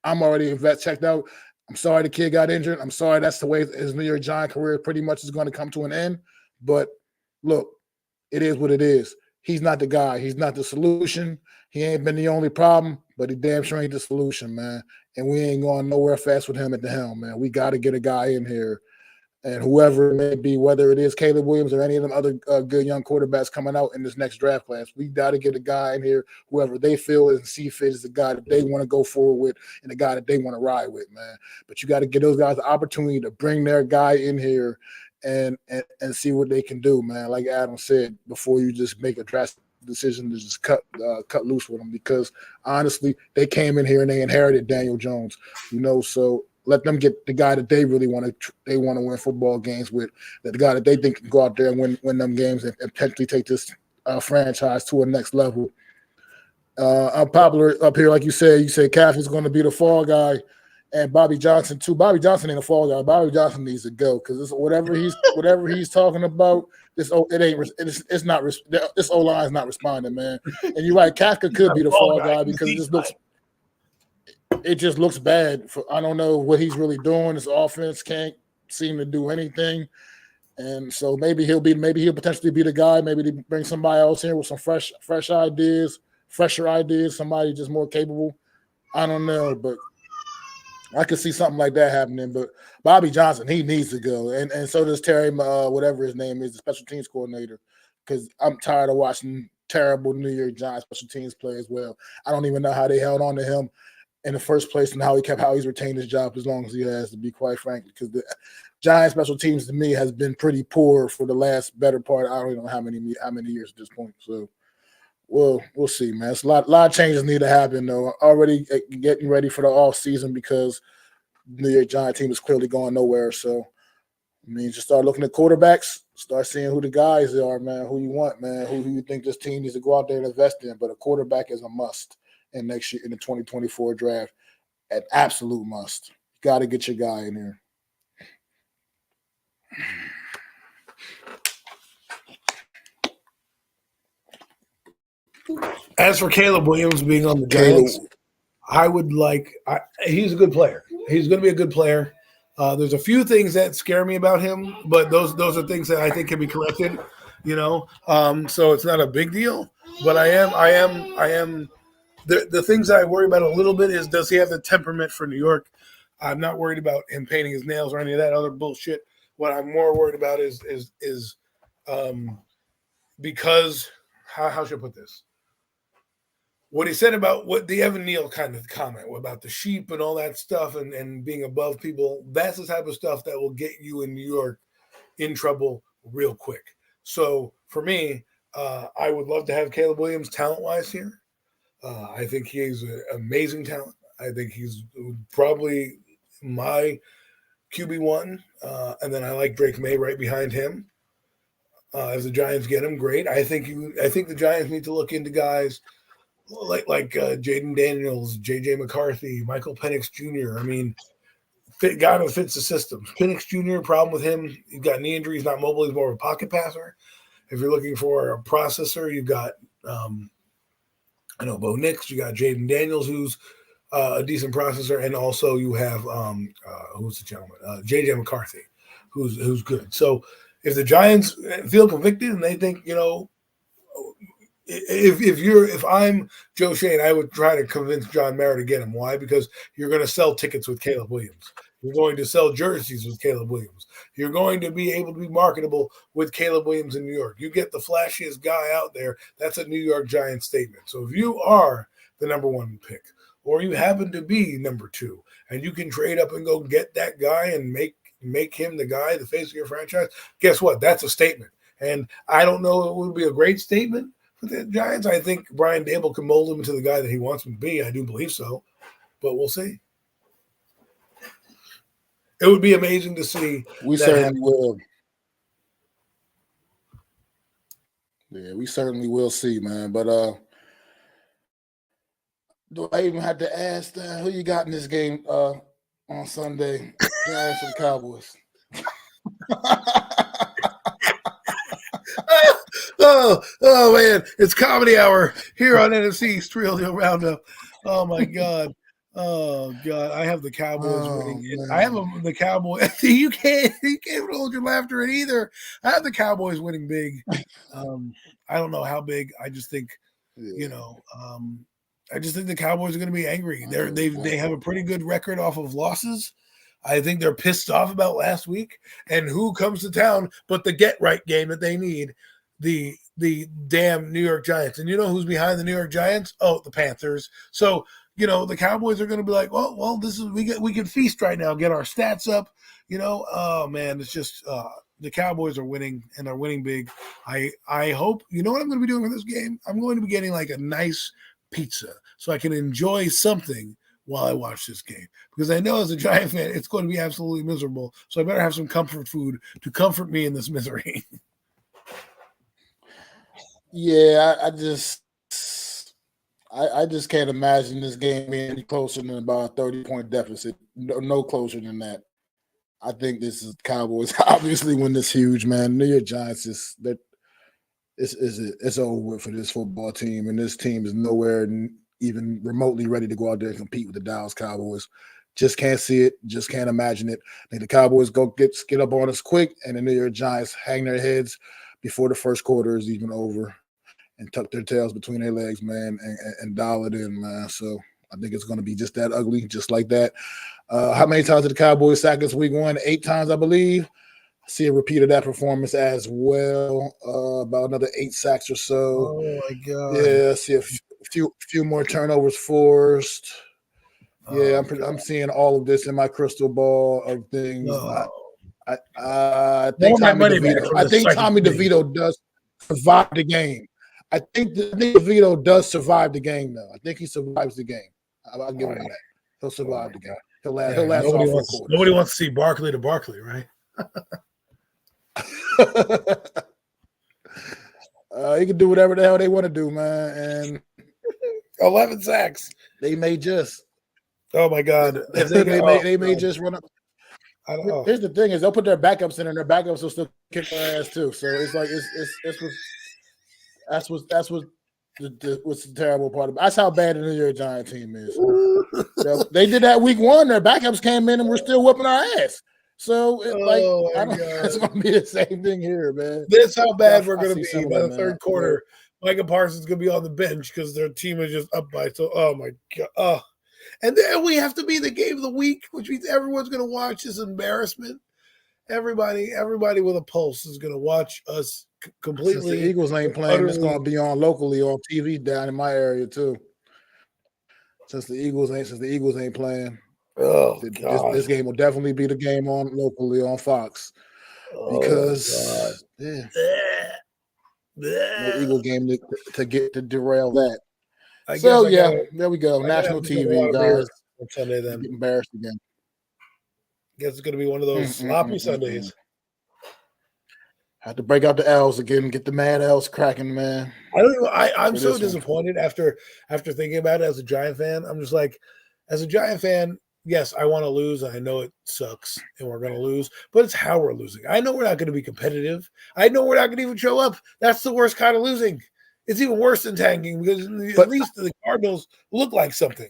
I'm already checked out. I'm sorry the kid got injured. I'm sorry that's the way his New York Giant career pretty much is going to come to an end. But look, it is what it is. He's not the guy. He's not the solution. He ain't been the only problem, but he damn sure ain't the solution, man. And we ain't going nowhere fast with him at the helm, man. We got to get a guy in here. And whoever it may be, whether it is Caleb Williams or any of them other good young quarterbacks coming out in this next draft class, we got to get a guy in here, whoever they feel and see fit is the guy that they want to go forward with and the guy that they want to ride with, man. But you got to give those guys the opportunity to bring their guy in here and see what they can do, man. Like Adam said, before you just make a drastic decision to just cut loose with them, because honestly, they came in here and they inherited Daniel Jones, so let them get the guy that they really want to win football games with, the guy that they think can go out there and win them games and potentially take this franchise to a next level. Unpopular up here, like you said Caffey's going to be the fall guy, and Bobby Johnson too. Bobby Johnson ain't a fall guy. Bobby Johnson needs to go because whatever he's talking about, this O-line is not responding, man. And you're right, Kafka could be the fall guy because it just looks bad. I don't know what he's really doing. His offense can't seem to do anything, and so maybe he'll potentially be the guy. Maybe they bring somebody else in with some fresher ideas, somebody just more capable. I don't know, but I could see something like that happening, but Bobby Johnson, he needs to go, and so does Terry, whatever his name is, the special teams coordinator. Because I'm tired of watching terrible New York Giants special teams play as well. I don't even know how they held on to him in the first place and how he's retained his job as long as he has, to be quite frank. Because the Giants special teams to me has been pretty poor for the last better part. I don't even know how many years at this point. So. Well, we'll see, man. It's a lot of changes need to happen, though. Already getting ready for the off season because the New York Giant team is clearly going nowhere. So, I mean, just start looking at quarterbacks, start seeing who the guys are, man. Who you want, man. Who you think this team needs to go out there and invest in. But a quarterback is a must in next year in the 2024 draft. An absolute must. You got to get your guy in there. As for Caleb Williams being on the Giants, he's a good player. He's going to be a good player. There's a few things that scare me about him, but those are things that I think can be corrected, so it's not a big deal. But I am the things that I worry about a little bit is, does he have the temperament for New York? I'm not worried about him painting his nails or any of that other bullshit. What I'm more worried about is because how should I put this? What he said about what the Evan Neal kind of comment about the sheep and all that stuff and being above people, that's the type of stuff that will get you in New York in trouble real quick. So for me, I would love to have Caleb Williams talent-wise here. I think he is an amazing talent. I think he's probably my QB1, and then I like Drake May right behind him. If the Giants get him, great. I think the Giants need to look into guys like Jaden Daniels, J.J. McCarthy, Michael Penix Jr. I mean, guy who fits the system. Penix Jr., problem with him, he's got knee injury, he's not mobile, he's more of a pocket passer. If you're looking for a processor, you've got Bo Nix, you got Jaden Daniels, who's a decent processor, and also you have who's the gentleman? J.J. McCarthy, who's good. So if the Giants feel convicted and they think, if I'm Joe Shane, I would try to convince John Mara to get him. Why? Because you're going to sell tickets with Caleb Williams. You're going to sell jerseys with Caleb Williams. You're going to be able to be marketable with Caleb Williams in New York. You get the flashiest guy out there. That's a New York Giants statement. So if you are the number one pick, or you happen to be number two, and you can trade up and go get that guy and make him the guy, the face of your franchise, guess what? That's a statement. And I don't know, it would be a great statement for the Giants. I think Brian Dable can mold him into the guy that he wants him to be. I do believe so, but we'll see. It would be amazing to see. We certainly will. Yeah, we certainly will see, man. But do I even have to ask who you got in this game on Sunday? Giants and Cowboys. Oh man, it's comedy hour here on NFC Streelio Roundup. Oh my god. Oh god, I have the Cowboys winning. Man. I have the Cowboys. You can't hold your laughter in either. I have the Cowboys winning big. I don't know how big. I just think, I just think the Cowboys are going to be angry. They have a pretty good record off of losses. I think they're pissed off about last week. And who comes to town but the get right game that they need? The damn New York Giants. And you know who's behind the New York Giants? Oh, the Panthers. So, the Cowboys are going to be like, well, this is we can feast right now, get our stats up. Oh man, it's just the Cowboys are winning and they're winning big. I hope, you know what I'm going to be doing for this game? I'm going to be getting like a nice pizza so I can enjoy something while I watch this game, because I know as a Giant fan, it's going to be absolutely miserable. So I better have some comfort food to comfort me in this misery. Yeah, I just can't imagine this game being any closer than about a 30-point deficit. No closer than that. I think this is Cowboys obviously win this huge, man. New York Giants it's over with for this football team, and this team is nowhere even remotely ready to go out there and compete with the Dallas Cowboys. Just can't see it. Just can't imagine it. I think the Cowboys go get up on us quick, and the New York Giants hang their heads before the first quarter is even over and tuck their tails between their legs, man, and dial it in, man. So I think it's going to be just that ugly, just like that. How many times did the Cowboys sack us week 1? 8 times, I believe. I see a repeat of that performance as well. About another 8 sacks or so. Oh my God! Yeah, I see a few more turnovers forced. Yeah, I'm seeing all of this in my crystal ball of things. No. I think Tommy DeVito does survive the game. I think DeVito does survive the game, though. I think he survives the game. I'll give him that. He'll survive the game. He'll last all 4 quarters. Nobody wants to see Barkley to Barkley, right? He can do whatever the hell they want to do, man. And 11 sacks. They may just. Oh my God! They may just run up. I don't know. Here's the thing: is they'll put their backups in, and their backups will still kick their ass too. So it's like that's what's the terrible part about. That's how bad the New York Giants team is. So they did that week 1. Their backups came in, and we're still whooping our ass. So it's going to be the same thing here, man. That's how bad we're going to be by the third quarter. Micah Parsons is going to be on the bench because their team is just up by. So, oh my God. And then we have to be the game of the week, which means everyone's going to watch this embarrassment. Everybody with a pulse is going to watch us completely. Since the Eagles ain't playing, it's going to be on locally on TV down in my area too. Since the Eagles ain't playing, this game will definitely be the game on locally on Fox because no Eagle game to derail that. There we go. National TV, guys. On Sunday, then get embarrassed again. Guess it's going to be one of those sloppy Sundays. Have to break out the L's again, get the mad L's cracking, man. I'm so disappointed after thinking about it as a Giant fan. I'm just like, as a Giant fan, yes, I want to lose. I know it sucks and we're going to lose, but it's how we're losing. I know we're not going to be competitive. I know we're not going to even show up. That's the worst kind of losing. It's even worse than tanking because at least the Cardinals look like something.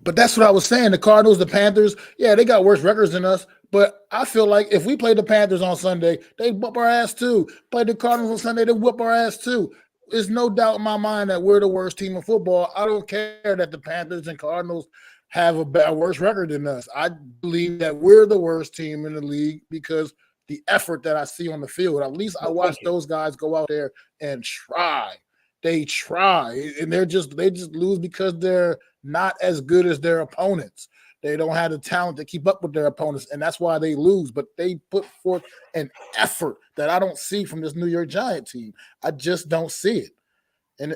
But that's what I was saying. The Cardinals, the Panthers, yeah, they got worse records than us. But I feel like if we played the Panthers on Sunday, they'd whoop our ass too. Played the Cardinals on Sunday, they'd whoop our ass too. There's no doubt in my mind that we're the worst team in football. I don't care that the Panthers and Cardinals have a worse record than us. I believe that we're the worst team in the league because the effort that I see on the field. At least I watch those guys go out there and try. They try, and they just lose because they're not as good as their opponents. They don't have the talent to keep up with their opponents, and that's why they lose. But they put forth an effort that I don't see from this New York Giant team. I just don't see it. And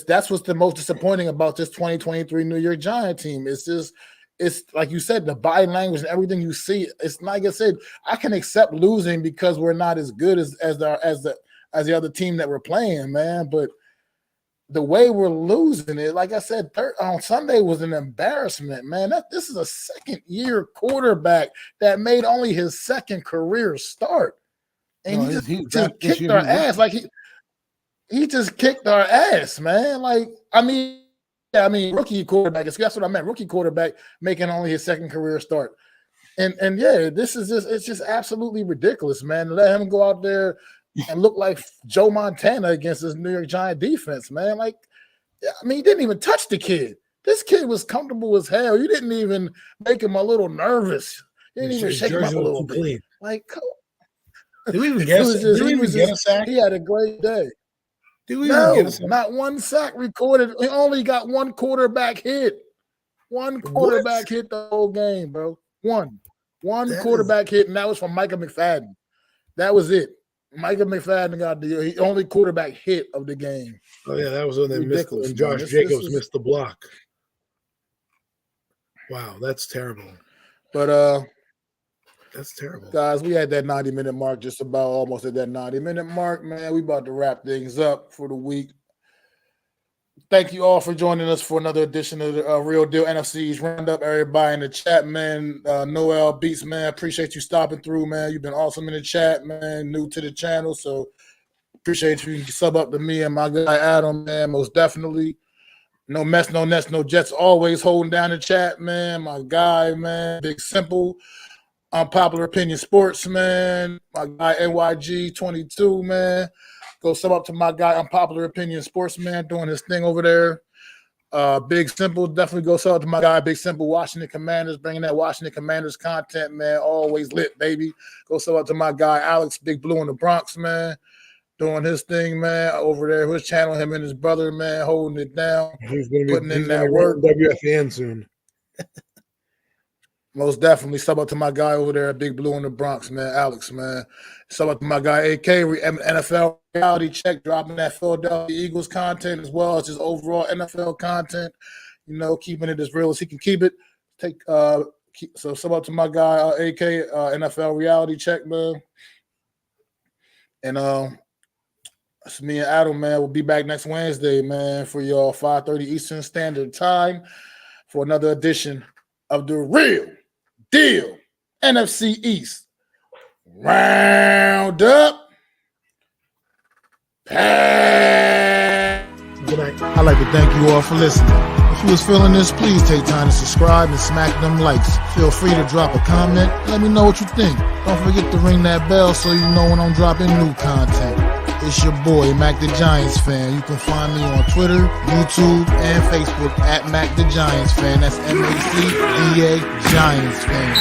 that's what's the most disappointing about this 2023 New York Giant team. It's like you said, the body language and everything you see. It's like I said, I can accept losing because we're not as good as the other team that we're playing, man. But the way we're losing it, like I said, on Sunday was an embarrassment, man. This is a second-year quarterback that made only his second career start, and he just kicked our ass. Like he just kicked our ass, man. Like rookie quarterback. That's what I meant. Rookie quarterback making only his second career start, and it's just absolutely ridiculous, man. Let him go out there and look like Joe Montana against this New York Giant defense, man. Like, he didn't even touch the kid. This kid was comfortable as hell. You didn't even make him a little nervous. You didn't even shake him up a little bit. Clean. Like, did we even get a sack? He had a great day. Not one sack recorded. He only got one quarterback hit. One quarterback hit the whole game, bro. One quarterback hit, and that was from Micah McFadden. That was it. Micah McFadden got the only quarterback hit of the game. Oh, yeah, that was when they missed and Josh Jacobs missed the block. Wow, that's terrible. But that's terrible. Guys, we had that 90-minute mark, just about almost at that 90-minute mark, man. We about to wrap things up for the week. Thank you all for joining us for another edition of the Real Deal NFC's Roundup. Everybody in the chat, man. Noel Beats, man. Appreciate you stopping through, man. You've been awesome in the chat, man. New to the channel, so appreciate you. You can sub up to me and my guy Adam, man. Most definitely. No mess, no nets, no jets. Always holding down the chat, man. My guy, man. Big Simple. Unpopular Opinion Sports, man. My guy NYG22, man. Go sub up to my guy Unpopular Opinion Sports, man, doing his thing over there. Big Simple, definitely go shout out to my guy, Big Simple, Washington Commanders, bringing that Washington Commanders content, man. Always lit, baby. Go shout out to my guy, Alex, Big Blue in the Bronx, man. Doing his thing, man, over there. His channel, him and his brother, man, holding it down. He's going to be putting in that work. WFAN soon. Most definitely. Shout out to my guy over there, Big Blue in the Bronx, man, Alex, man. Shout out to my guy, AK, NFL Reality Check, dropping that Philadelphia Eagles content as well as just overall NFL content. You know, keeping it as real as he can keep it. So shout out to my guy, AK, NFL Reality Check, man. And it's me and Adam, man. We'll be back next Wednesday, man, for y'all 5:30 Eastern Standard Time for another edition of the Real Deal NFC East Roundup. Good night. I'd like to thank you all for listening. If you was feeling this, please take time to subscribe and smack them likes. Feel free to drop a comment. Let me know what you think. Don't forget to ring that bell so you know when I'm dropping new content. It's your boy, Mac the Giants Fan. You can find me on Twitter, YouTube, and Facebook at Mac the Giants Fan. That's MACDA Giants Fan.